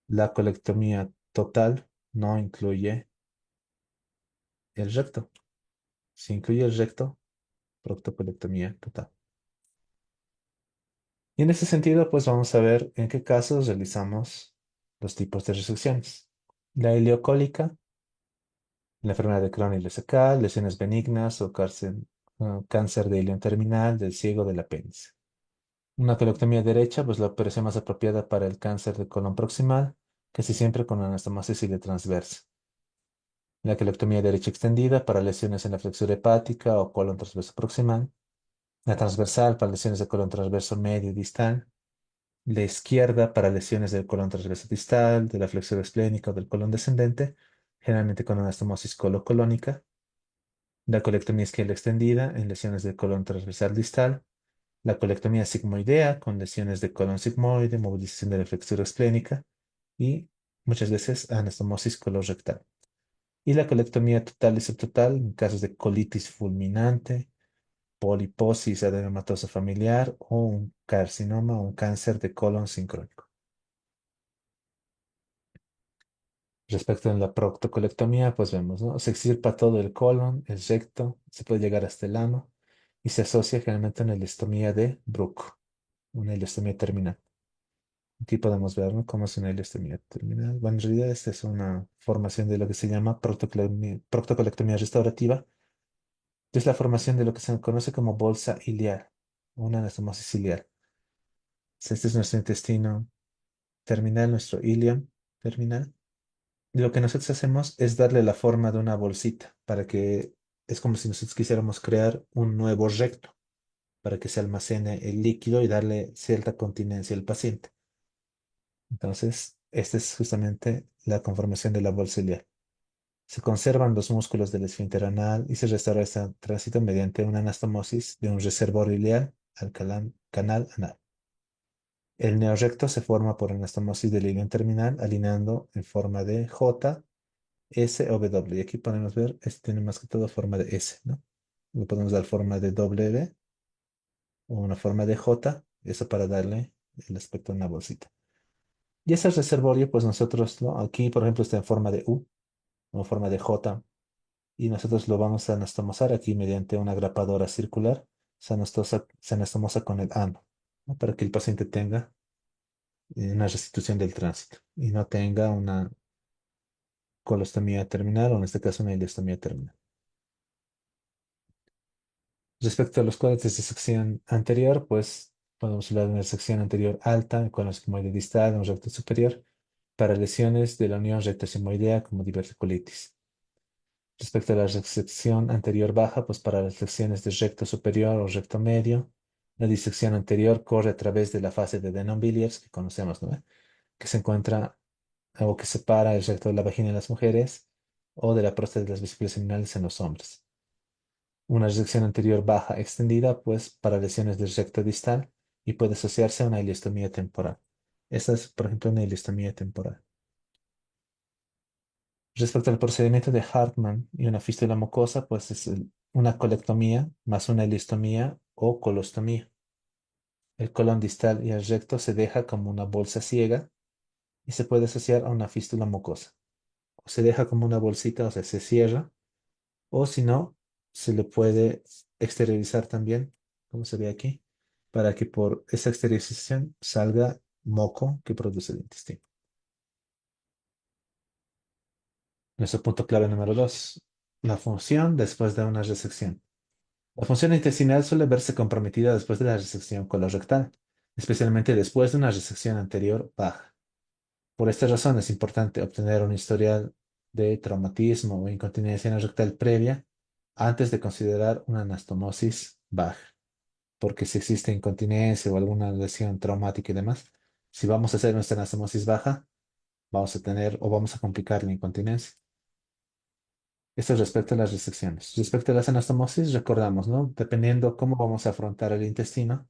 Speaker 1: La colectomía total no incluye el recto. Si incluye el recto, proctocolectomía total. Y en ese sentido, pues vamos a ver en qué casos realizamos los tipos de resecciones. La ileocólica, la enfermedad de Crohn ileocecal, lesiones benignas o cáncer de ilion terminal, del ciego, del apéndice. Una colectomía derecha, pues la operación más apropiada para el cáncer de colon proximal, casi siempre con anastomosis ile transversa. La colectomía derecha extendida para lesiones en la flexura hepática o colon transverso proximal. La transversal para lesiones de colon transverso medio y distal. La izquierda para lesiones del colon transverso distal, de la flexura esplénica o del colon descendente, generalmente con anastomosis colocolónica. La colectomía isquial extendida en lesiones del colon transversal distal. La colectomía sigmoidea con lesiones de colon sigmoide, movilización de la flexura esplénica y muchas veces anastomosis colorectal. Y la colectomía total y subtotal en casos de colitis fulminante, poliposis adenomatosa familiar o un carcinoma o un cáncer de colon sincrónico. Respecto a la proctocolectomía, pues vemos, ¿no? Se extirpa todo el colon, el recto, se puede llegar hasta el ano y se asocia generalmente a una ileostomía de Bruch, una ileostomía terminal. Aquí podemos ver, ¿no? Cómo es una ileostomía terminal. Bueno, en realidad esta es una formación de lo que se llama proctocolectomía restaurativa. Es la formación de lo que se conoce como bolsa iliar, una anastomosis iliar. Este es nuestro intestino terminal, nuestro ilion terminal. Y lo que nosotros hacemos es darle la forma de una bolsita para que es como si nosotros quisiéramos crear un nuevo recto para que se almacene el líquido y darle cierta continencia al paciente. Entonces, esta es justamente la conformación de la bolsa iliar. Se conservan los músculos del esfínter anal y se restaura este tránsito mediante una anastomosis de un reservorio iliar al canal anal. El neorecto se forma por anastomosis del ilion terminal alineando en forma de J, S o W. Y aquí podemos ver, este tiene más que todo forma de S, ¿no? Le podemos dar forma de W o una forma de J, eso para darle el aspecto de una bolsita. Y ese reservorio, pues nosotros, ¿no? Aquí, por ejemplo, está en forma de U o en forma de J, y nosotros lo vamos a anastomosar aquí mediante una grapadora circular. Se anastomosa con el ano, ¿no? Para que el paciente tenga una restitución del tránsito y no tenga una colostomía terminal o en este caso una ileostomía terminal. Respecto a los cuadros de sección anterior, pues podemos hablar de una sección anterior alta con la sigmoide distal, un recto superior, para lesiones de la unión recto-sigmoidea como diverticulitis. Respecto a la sección anterior baja, pues para las secciones de recto superior o recto medio, la disección anterior corre a través de la fase de Denon-Williams que conocemos, ¿no? Que se encuentra o que separa el recto de la vagina en las mujeres o de la próstata de las vesículas seminales en los hombres. Una resección anterior baja extendida, pues para lesiones del recto distal y puede asociarse a una ileostomía temporal. Esta es, por ejemplo, una ileostomía temporal. Respecto al procedimiento de Hartmann y una fístula mucosa, pues es una colectomía más una ileostomía o colostomía. El colon distal y el recto se deja como una bolsa ciega y se puede asociar a una fístula mucosa. O se deja como una bolsita, o sea, se cierra, o si no, se le puede exteriorizar también, como se ve aquí, para que por esa exteriorización salga moco que produce el intestino. Nuestro punto clave número 2, la función después de una resección. La función intestinal suele verse comprometida después de la resección colorectal, especialmente después de una resección anterior baja. Por esta razón es importante obtener un historial de traumatismo o incontinencia anal rectal previa antes de considerar una anastomosis baja, porque si existe incontinencia o alguna lesión traumática y demás, si vamos a hacer nuestra anastomosis baja, vamos a tener o vamos a complicar la incontinencia. Esto es respecto a las resecciones. Respecto a las anastomosis, recordamos, ¿no? Dependiendo cómo vamos a afrontar el intestino,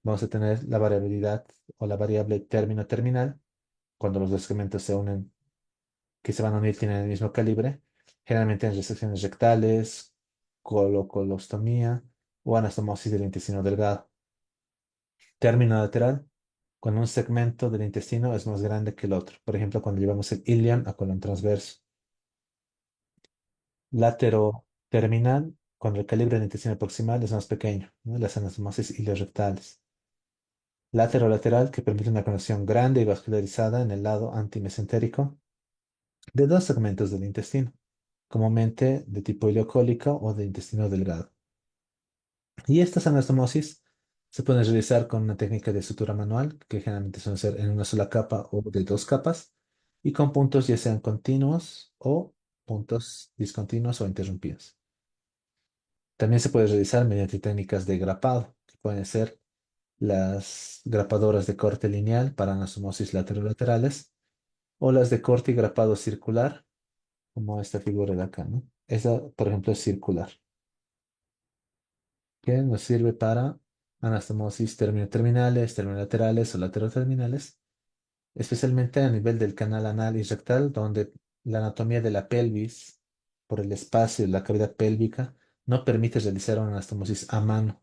Speaker 1: vamos a tener la variabilidad o la variable término terminal, cuando los dos segmentos se unen, que se van a unir, tienen el mismo calibre, generalmente en resecciones rectales, colocolostomía o anastomosis del intestino delgado. Término lateral, cuando un segmento del intestino es más grande que el otro. Por ejemplo, cuando llevamos el ilion a colon transverso. Látero terminal, cuando el calibre del intestino proximal es más pequeño, ¿no? Las anastomosis ileorrectales. Látero lateral, que permite una conexión grande y vascularizada en el lado antimesentérico de dos segmentos del intestino, comúnmente de tipo ileocólico o de intestino delgado. Y estas anastomosis se pueden realizar con una técnica de sutura manual, que generalmente suele ser en una sola capa o de dos capas, y con puntos ya sean continuos o puntos discontinuos o interrumpidos. También se puede realizar mediante técnicas de grapado, que pueden ser las grapadoras de corte lineal para anastomosis laterolaterales o las de corte y grapado circular, como esta figura de acá, ¿no? Esa, por ejemplo, es circular, que nos sirve para anastomosis terminoterminales, terminolaterales o lateroterminales, especialmente a nivel del canal anal y rectal, donde la anatomía de la pelvis, por el espacio de la cavidad pélvica, no permite realizar una anastomosis a mano.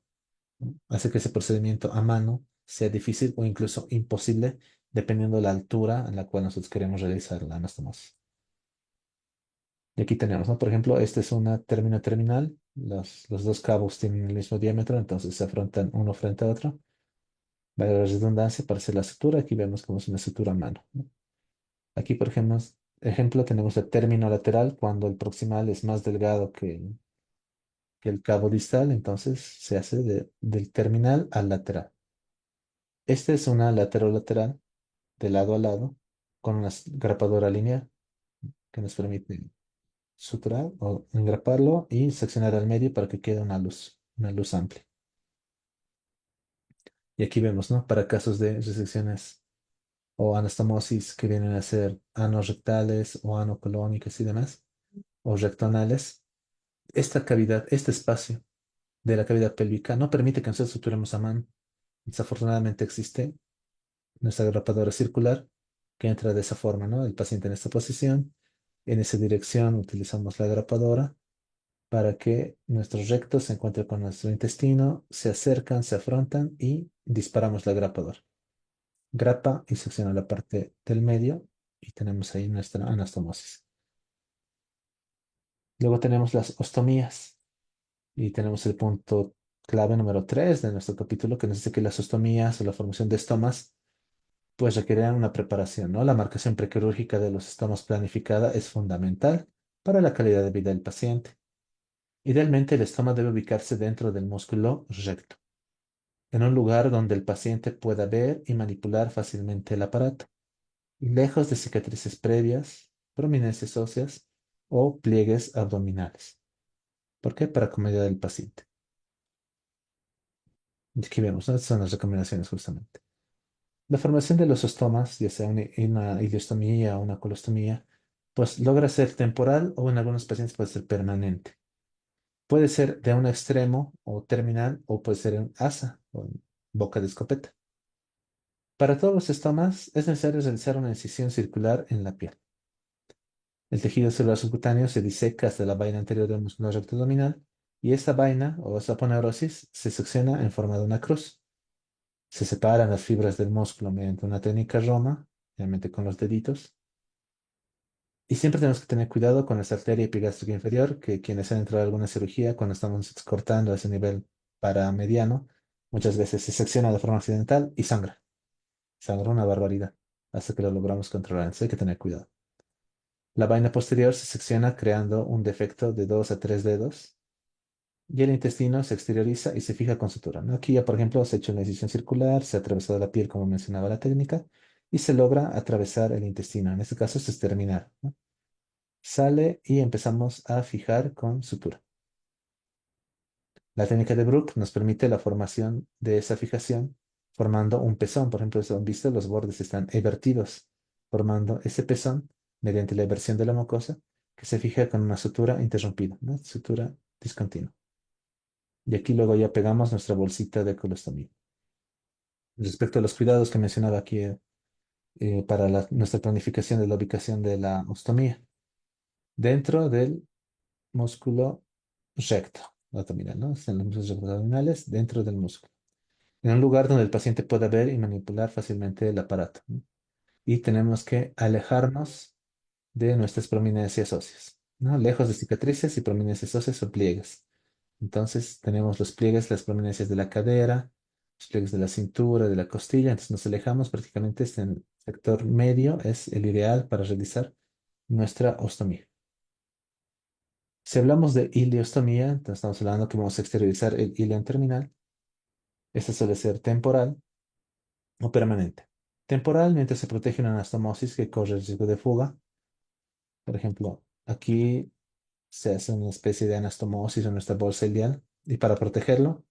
Speaker 1: Hace que ese procedimiento a mano sea difícil o incluso imposible, dependiendo de la altura en la cual nosotros queremos realizar la anastomosis. Y aquí tenemos, ¿no? Por ejemplo, esta es una término terminal. Los dos cabos tienen el mismo diámetro, entonces se afrontan uno frente a otro. Vale la redundancia para hacer la sutura. Aquí vemos cómo es una sutura a mano, ¿no? Aquí, por ejemplo, tenemos el término lateral cuando el proximal es más delgado que el cabo distal, entonces se hace del terminal al lateral. Esta es una lateral de lado a lado con una grapadora lineal que nos permite suturar o engraparlo y seccionar al medio para que quede una luz amplia. Y aquí vemos, ¿no? Para casos de resecciones o anastomosis que vienen a ser anorrectales o anocolónicas y demás, o rectonales, esta cavidad, este espacio de la cavidad pélvica no permite que nosotros suturemos a mano. Desafortunadamente existe nuestra grapadora circular que entra de esa forma, ¿no? El paciente en esta posición, en esa dirección utilizamos la grapadora para que nuestro recto se encuentre con nuestro intestino, se acercan, se afrontan y disparamos la grapadora. Grapa y secciona la parte del medio y tenemos ahí nuestra anastomosis. Luego tenemos las ostomías y tenemos el punto clave número 3 de nuestro capítulo que nos dice que las ostomías o la formación de estomas pues requieren una preparación, ¿no? La marcación prequirúrgica de los estomas planificada es fundamental para la calidad de vida del paciente. Idealmente, el estoma debe ubicarse dentro del músculo recto, en un lugar donde el paciente pueda ver y manipular fácilmente el aparato, y lejos de cicatrices previas, prominencias óseas o pliegues abdominales. ¿Por qué? Para comodidad del paciente. Y aquí vemos, ¿no? Estas son las recomendaciones justamente. La formación de los ostomas, ya sea una ileostomía o una colostomía, pues logra ser temporal o en algunos pacientes puede ser permanente. Puede ser de un extremo o terminal o puede ser en asa o en boca de escopeta. Para todos los estomas es necesario realizar una incisión circular en la piel. El tejido celular subcutáneo se diseca hasta la vaina anterior del músculo recto abdominal y esta vaina o esa aponeurosis se secciona en forma de una cruz. Se separan las fibras del músculo mediante una técnica Roma, realmente con los deditos. Y siempre tenemos que tener cuidado con esta arteria epigástrica inferior, que quienes han entrado a alguna cirugía, cuando estamos cortando a ese nivel paramediano, muchas veces se secciona de forma accidental y sangra. Sangra una barbaridad hasta que lo logramos controlar. Entonces hay que tener cuidado. La vaina posterior se secciona creando un defecto de 2 a 3 dedos y el intestino se exterioriza y se fija con sutura, ¿no? Aquí ya, por ejemplo, se ha hecho una incisión circular, se ha atravesado la piel como mencionaba la técnica y se logra atravesar el intestino. En este caso, esto es terminar, ¿no? Sale y empezamos a fijar con sutura. La técnica de Brook nos permite la formación de esa fijación formando un pezón. Por ejemplo, si han visto, los bordes están evertidos, formando ese pezón mediante la eversión de la mucosa que se fija con una sutura interrumpida, ¿no? Sutura discontinua. Y aquí luego ya pegamos nuestra bolsita de colostomía. Respecto a los cuidados que mencionaba aquí para nuestra planificación de la ubicación de la ostomía, dentro del músculo recto abdominal, ¿no? Están los músculos rectos abdominales dentro del músculo, en un lugar donde el paciente pueda ver y manipular fácilmente el aparato, ¿no? Y tenemos que alejarnos de nuestras prominencias óseas, ¿no? Lejos de cicatrices y prominencias óseas o pliegues. Entonces tenemos los pliegues, las prominencias de la cadera, los pliegues de la cintura, de la costilla, entonces nos alejamos prácticamente, este sector medio es el ideal para realizar nuestra ostomía. Si hablamos de ileostomía, entonces estamos hablando que vamos a exteriorizar el ileón terminal. Esta suele ser temporal o permanente. Temporal mientras se protege una anastomosis que corre el riesgo de fuga. Por ejemplo, aquí se hace una especie de anastomosis en nuestra bolsa ileal y para protegerlo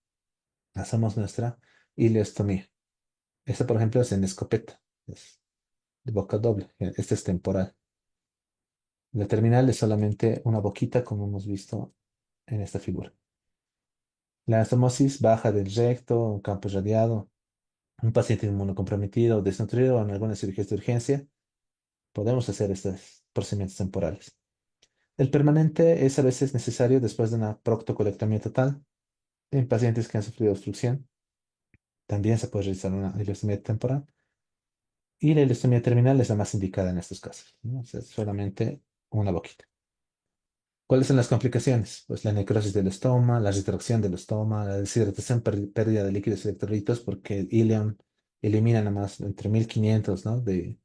Speaker 1: hacemos nuestra ileostomía. Esta, por ejemplo, es en escopeta, es de boca doble. Esta es temporal. La terminal es solamente una boquita, como hemos visto en esta figura. La anastomosis baja del recto, un campo irradiado, un paciente inmunocomprometido, desnutrido o en algunas cirugías de urgencia, podemos hacer estos procedimientos temporales. El permanente es a veces necesario después de una proctocolectomía total en pacientes que han sufrido obstrucción. También se puede realizar una ileostomía temporal y la ileostomía terminal es la más indicada en estos casos, ¿no? O sea, solamente una boquita. ¿Cuáles son las complicaciones? Pues la necrosis del estoma, la retracción del estoma, la deshidratación, pérdida de líquidos y electrolitos, porque el ileum elimina nada más entre 1500, ¿no? De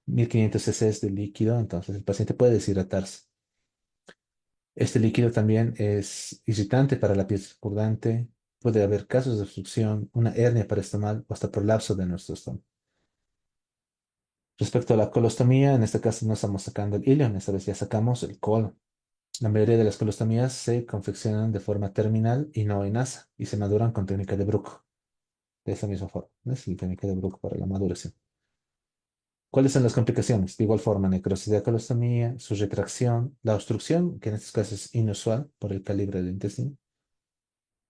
Speaker 1: 1500 cc de líquido, entonces el paciente puede deshidratarse. Este líquido también es irritante para la piel circundante, puede haber casos de obstrucción, una hernia paraestomal o hasta prolapso de nuestro estómago. Respecto a la colostomía, en este caso no estamos sacando el ileum, esta vez ya sacamos el colon. La mayoría de las colostomías se confeccionan de forma terminal y no en asa y se maduran con técnica de Bruch, de esa misma forma. ¿No? Es la técnica de Bruch para la maduración. ¿Cuáles son las complicaciones? De igual forma, necrosis de la colostomía, su retracción, la obstrucción, que en estos casos es inusual por el calibre del intestino.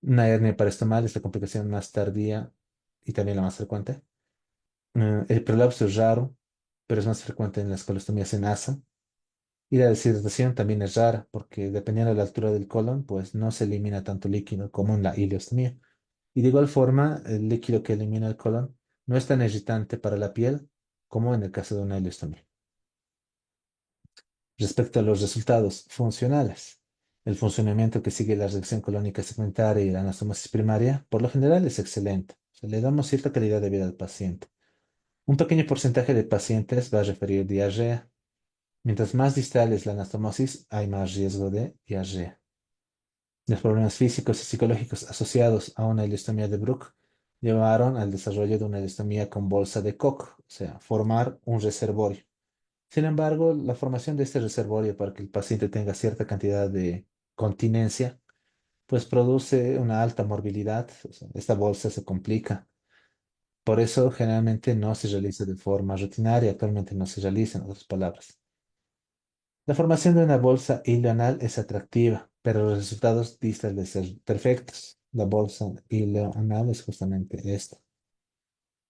Speaker 1: Una hernia paraestomal es la complicación más tardía y también la más frecuente. El prolapso es raro, pero es más frecuente en las colostomías en asa. Y la deshidratación también es rara, porque dependiendo de la altura del colon, pues no se elimina tanto líquido como en la ileostomía. Y de igual forma, el líquido que elimina el colon no es tan irritante para la piel como en el caso de una ileostomía. Respecto a los resultados funcionales, el funcionamiento que sigue la reacción colónica segmentaria y la anastomosis primaria, por lo general es excelente. O sea, le damos cierta calidad de vida al paciente. Un pequeño porcentaje de pacientes va a referir diarrea. Mientras más distal es la anastomosis, hay más riesgo de diarrea. Los problemas físicos y psicológicos asociados a una ileostomía de Bruch llevaron al desarrollo de una ileostomía con bolsa de Koch, o sea, formar un reservorio. Sin embargo, la formación de este reservorio para que el paciente tenga cierta cantidad de continencia, pues produce una alta morbilidad. O sea, esta bolsa se complica. Por eso, generalmente no se realiza de forma rutinaria. Actualmente no se realiza, en otras palabras. La formación de una bolsa ileoanal es atractiva, pero los resultados distan de ser perfectos. La bolsa ileoanal es justamente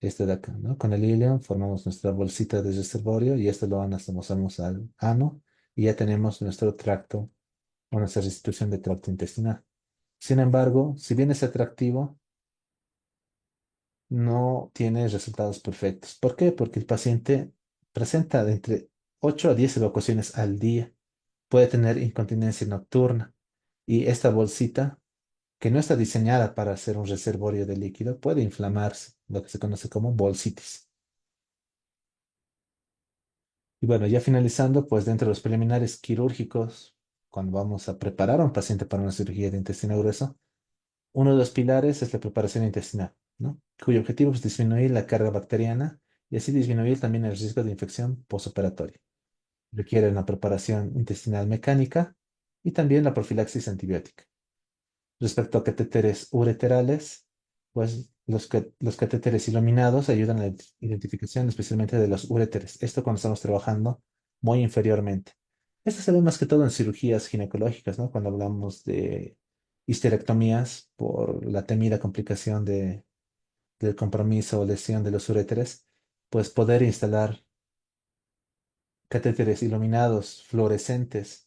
Speaker 1: esta de acá, ¿no? Con el ileo formamos nuestra bolsita de reservorio y esto lo anastomosamos al ano y ya tenemos nuestro tracto o nuestra restitución de tracto intestinal. Sin embargo, si bien es atractivo, no tiene resultados perfectos. ¿Por qué? Porque el paciente presenta de entre 8 a 10 evacuaciones al día. Puede tener incontinencia nocturna y esta bolsita, que no está diseñada para ser un reservorio de líquido, puede inflamarse, lo que se conoce como bolsitis. Y bueno, ya finalizando, pues dentro de los preliminares quirúrgicos, cuando vamos a preparar a un paciente para una cirugía de intestino grueso, uno de los pilares es la preparación intestinal, ¿no? Cuyo objetivo es disminuir la carga bacteriana y así disminuir también el riesgo de infección postoperatoria. Requiere una preparación intestinal mecánica y también la profilaxis antibiótica. Respecto a catéteres ureterales, pues los catéteres iluminados ayudan a la identificación especialmente de los uréteres. Esto cuando estamos trabajando muy inferiormente. Esto se ve más que todo en cirugías ginecológicas, ¿no? Cuando hablamos de histerectomías por la temida complicación del compromiso o lesión de los uréteres, pues poder instalar catéteres iluminados fluorescentes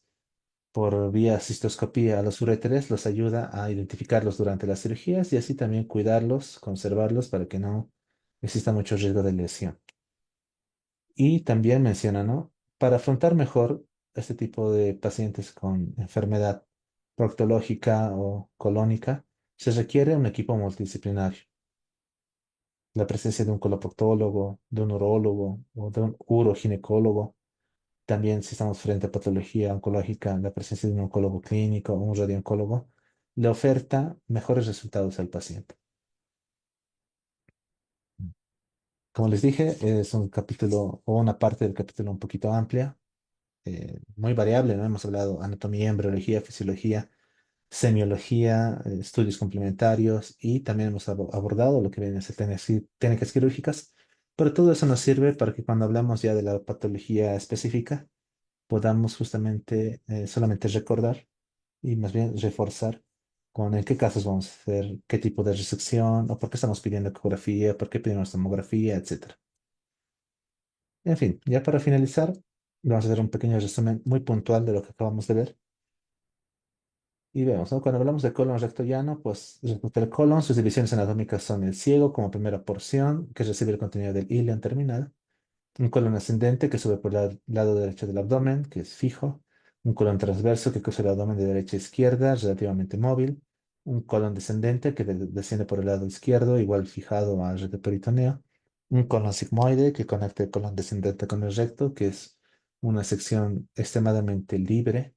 Speaker 1: por vía cistoscopía a los uréteres los ayuda a identificarlos durante las cirugías y así también cuidarlos, conservarlos para que no exista mucho riesgo de lesión. Y también menciona, ¿no? Para afrontar mejor este tipo de pacientes con enfermedad proctológica o colónica, se requiere un equipo multidisciplinario. La presencia de un coloproctólogo, de un urólogo o de un uroginecólogo. También si estamos frente a patología oncológica, la presencia de un oncólogo clínico o un radiooncólogo le oferta mejores resultados al paciente. Como les dije, es un capítulo o una parte del capítulo un poquito amplia. muy variable, ¿no? Hemos hablado anatomía, embriología, fisiología, semiología, estudios complementarios y también hemos abordado lo que vienen a ser técnicas quirúrgicas, pero todo eso nos sirve para que cuando hablamos ya de la patología específica podamos justamente solamente recordar y más bien reforzar con en qué casos vamos a hacer, qué tipo de resección o por qué estamos pidiendo ecografía, por qué pedimos tomografía, etcétera. En fin, ya para finalizar, vamos a hacer un pequeño resumen muy puntual de lo que acabamos de ver. Y vemos, ¿no? Cuando hablamos de colon recto llano, pues respecto al colon, sus divisiones anatómicas son el ciego como primera porción, que recibe el contenido del ileón terminal, un colon ascendente que sube por el lado derecho del abdomen, que es fijo, un colon transverso que cruza el abdomen de derecha a izquierda, relativamente móvil, un colon descendente que desciende por el lado izquierdo, igual fijado al recto peritoneo, un colon sigmoide que conecta el colon descendente con el recto, que es una sección extremadamente libre,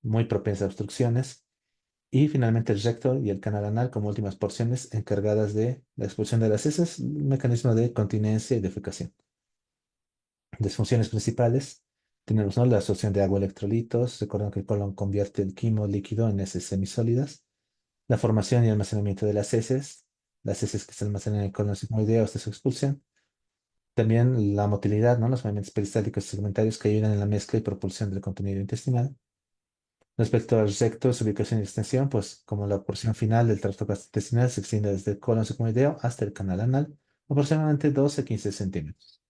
Speaker 1: muy propensa a obstrucciones, y finalmente el recto y el canal anal como últimas porciones encargadas de la expulsión de las heces, un mecanismo de continencia y defecación. Disfunciones principales, tenemos, ¿no?, la absorción de agua, electrolitos. Recuerden que el colon convierte el quimo líquido en heces semisólidas. La formación y almacenamiento de las heces que se almacenan en el colon sigmoideo hasta su expulsión. También la motilidad, ¿no?, los movimientos peristálticos y segmentarios que ayudan en la mezcla y propulsión del contenido intestinal. Respecto al recto, su ubicación y extensión, pues como la porción final del tracto gastrointestinal se extiende desde el colon sigmoideo hasta el canal anal, aproximadamente 12 a 15 centímetros.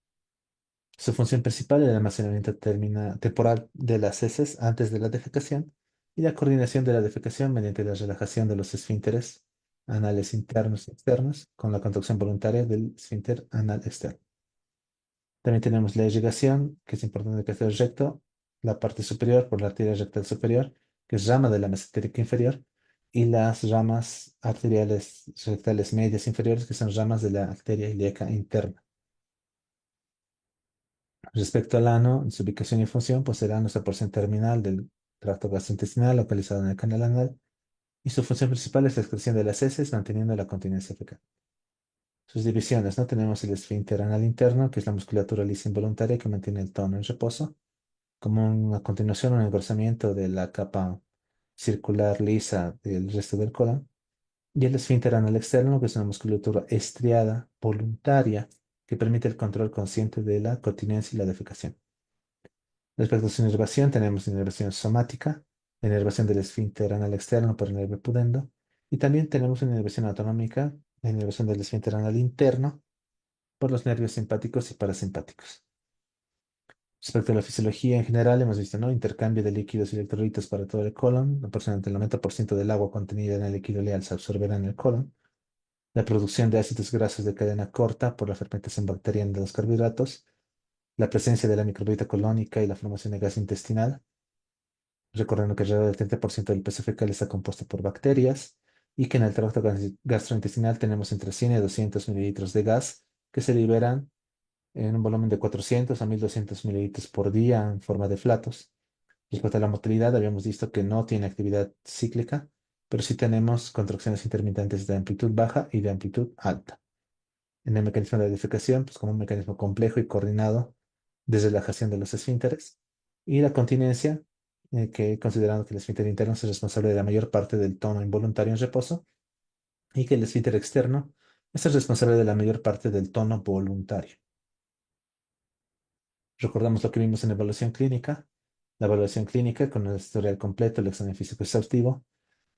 Speaker 1: Su función principal es el almacenamiento temporal de las heces antes de la defecación y la coordinación de la defecación mediante la relajación de los esfínteres anales internos y externos con la contracción voluntaria del esfínter anal externo. También tenemos la irrigación, que es importante que esté recto, la parte superior por la arteria rectal superior, que es rama de la mesentérica inferior, y las ramas arteriales rectales medias inferiores, que son ramas de la arteria ilíaca interna. Respecto al ano, su ubicación y función, pues será nuestra porción terminal del tracto gastrointestinal localizado en el canal anal, y su función principal es la excreción de las heces, manteniendo la continencia fecal. Sus divisiones, ¿no? Tenemos el esfínter anal interno, que es la musculatura lisa involuntaria que mantiene el tono en reposo, como una continuación, un engrosamiento de la capa circular lisa del resto del colon, y el esfínter anal externo, que es una musculatura estriada, voluntaria, que permite el control consciente de la continencia y la defecación. Respecto a su inervación, tenemos inervación somática, la inervación del esfínter anal externo por el nervio pudendo, y también tenemos una inervación autonómica, la inervación del esfínter anal interno por los nervios simpáticos y parasimpáticos. Respecto a la fisiología en general, hemos visto, ¿no?, intercambio de líquidos y electrolitos para todo el colon. Aproximadamente el 90% del agua contenida en el líquido ileal se absorberá en el colon. La producción de ácidos grasos de cadena corta por la fermentación bacteriana de los carbohidratos. La presencia de la microbiota colónica y la formación de gas intestinal. Recordando que alrededor del 30% del peso fecal está compuesto por bacterias y que en el tracto gastrointestinal tenemos entre 100 y 200 mililitros de gas que se liberan en un volumen de 400 a 1200 mililitros por día en forma de flatos. Respecto a la motilidad, habíamos visto que no tiene actividad cíclica, pero sí tenemos contracciones intermitentes de amplitud baja y de amplitud alta. En el mecanismo de defecación, pues como un mecanismo complejo y coordinado de relajación de los esfínteres. Y la continencia, que considerando que el esfínter interno es responsable de la mayor parte del tono involuntario en reposo y que el esfínter externo es el responsable de la mayor parte del tono voluntario. Recordamos lo que vimos en evaluación clínica. La evaluación clínica con el historial completo, el examen físico exhaustivo,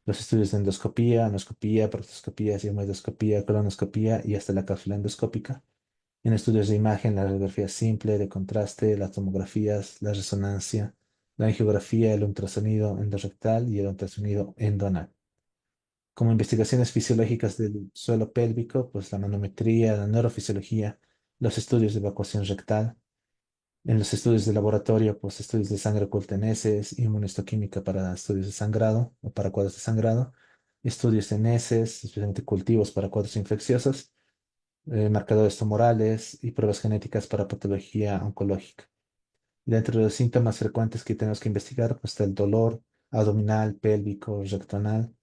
Speaker 1: los estudios de endoscopía, anoscopía, proctoscopía, sigmoidoscopía, colonoscopía y hasta la cápsula endoscópica. En estudios de imagen, la radiografía simple, de contraste, las tomografías, la resonancia, la angiografía, el ultrasonido endorrectal y el ultrasonido endoanal. Como investigaciones fisiológicas del suelo pélvico, pues la manometría, la neurofisiología, los estudios de evacuación rectal. En los estudios de laboratorio, pues estudios de sangre oculta en heces, inmunohistoquímica para estudios de sangrado o para cuadros de sangrado, estudios en heces, especialmente cultivos para cuadros infecciosos, marcadores tumorales y pruebas genéticas para patología oncológica. Dentro de los síntomas frecuentes que tenemos que investigar, pues está el dolor abdominal, pélvico, rectoanal,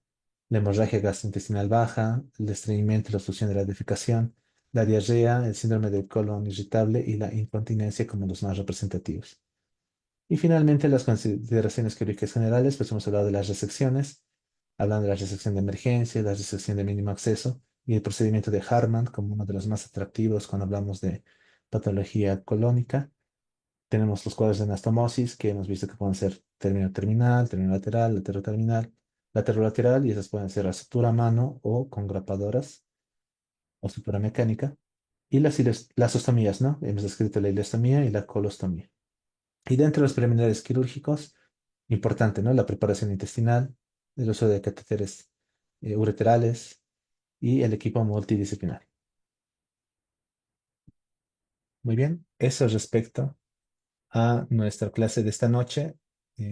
Speaker 1: la hemorragia gastrointestinal baja, el estreñimiento y la obstrucción de la defecación, la diarrea, el síndrome del colon irritable y la incontinencia como los más representativos. Y finalmente, las consideraciones quirúrgicas generales, pues hemos hablado de las resecciones, hablando de la resección de emergencia, la resección de mínimo acceso y el procedimiento de Hartmann como uno de los más atractivos cuando hablamos de patología colónica. Tenemos los cuadros de anastomosis, que hemos visto que pueden ser término terminal, término lateral, lateroterminal, laterolateral, y esas pueden ser a sutura a mano o con grapadoras o sutura mecánica. Y las ostomías, ¿no? Hemos descrito la ilostomía y la colostomía. Y dentro de los preliminares quirúrgicos, importante, ¿no? La preparación intestinal, el uso de catéteres ureterales y el equipo multidisciplinar. Muy bien, eso respecto a nuestra clase de esta noche.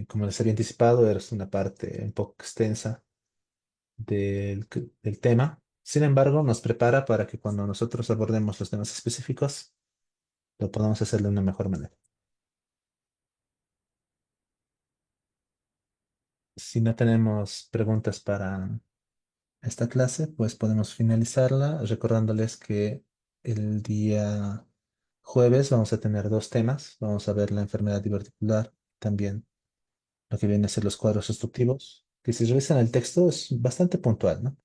Speaker 1: Como les había anticipado, es una parte un poco extensa del tema. Sin embargo, nos prepara para que cuando nosotros abordemos los temas específicos, lo podamos hacer de una mejor manera. Si no tenemos preguntas para esta clase, pues podemos finalizarla recordándoles que el día jueves vamos a tener dos temas. Vamos a ver la enfermedad diverticular, también lo que viene a ser los cuadros obstructivos, que si revisan el texto es bastante puntual, ¿no?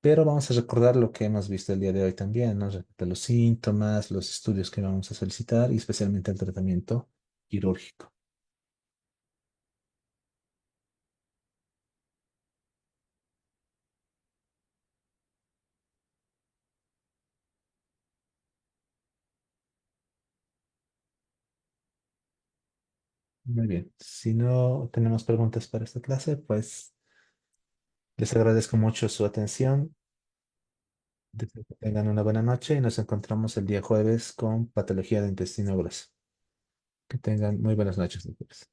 Speaker 1: Pero vamos a recordar lo que hemos visto el día de hoy también, ¿no? Respecto a los síntomas, los estudios que vamos a solicitar y especialmente el tratamiento quirúrgico. Muy bien. Si no tenemos preguntas para esta clase, pues les agradezco mucho su atención. Deseo que tengan una buena noche y nos encontramos el día jueves con patología de intestino grueso. Que tengan muy buenas noches, doctores.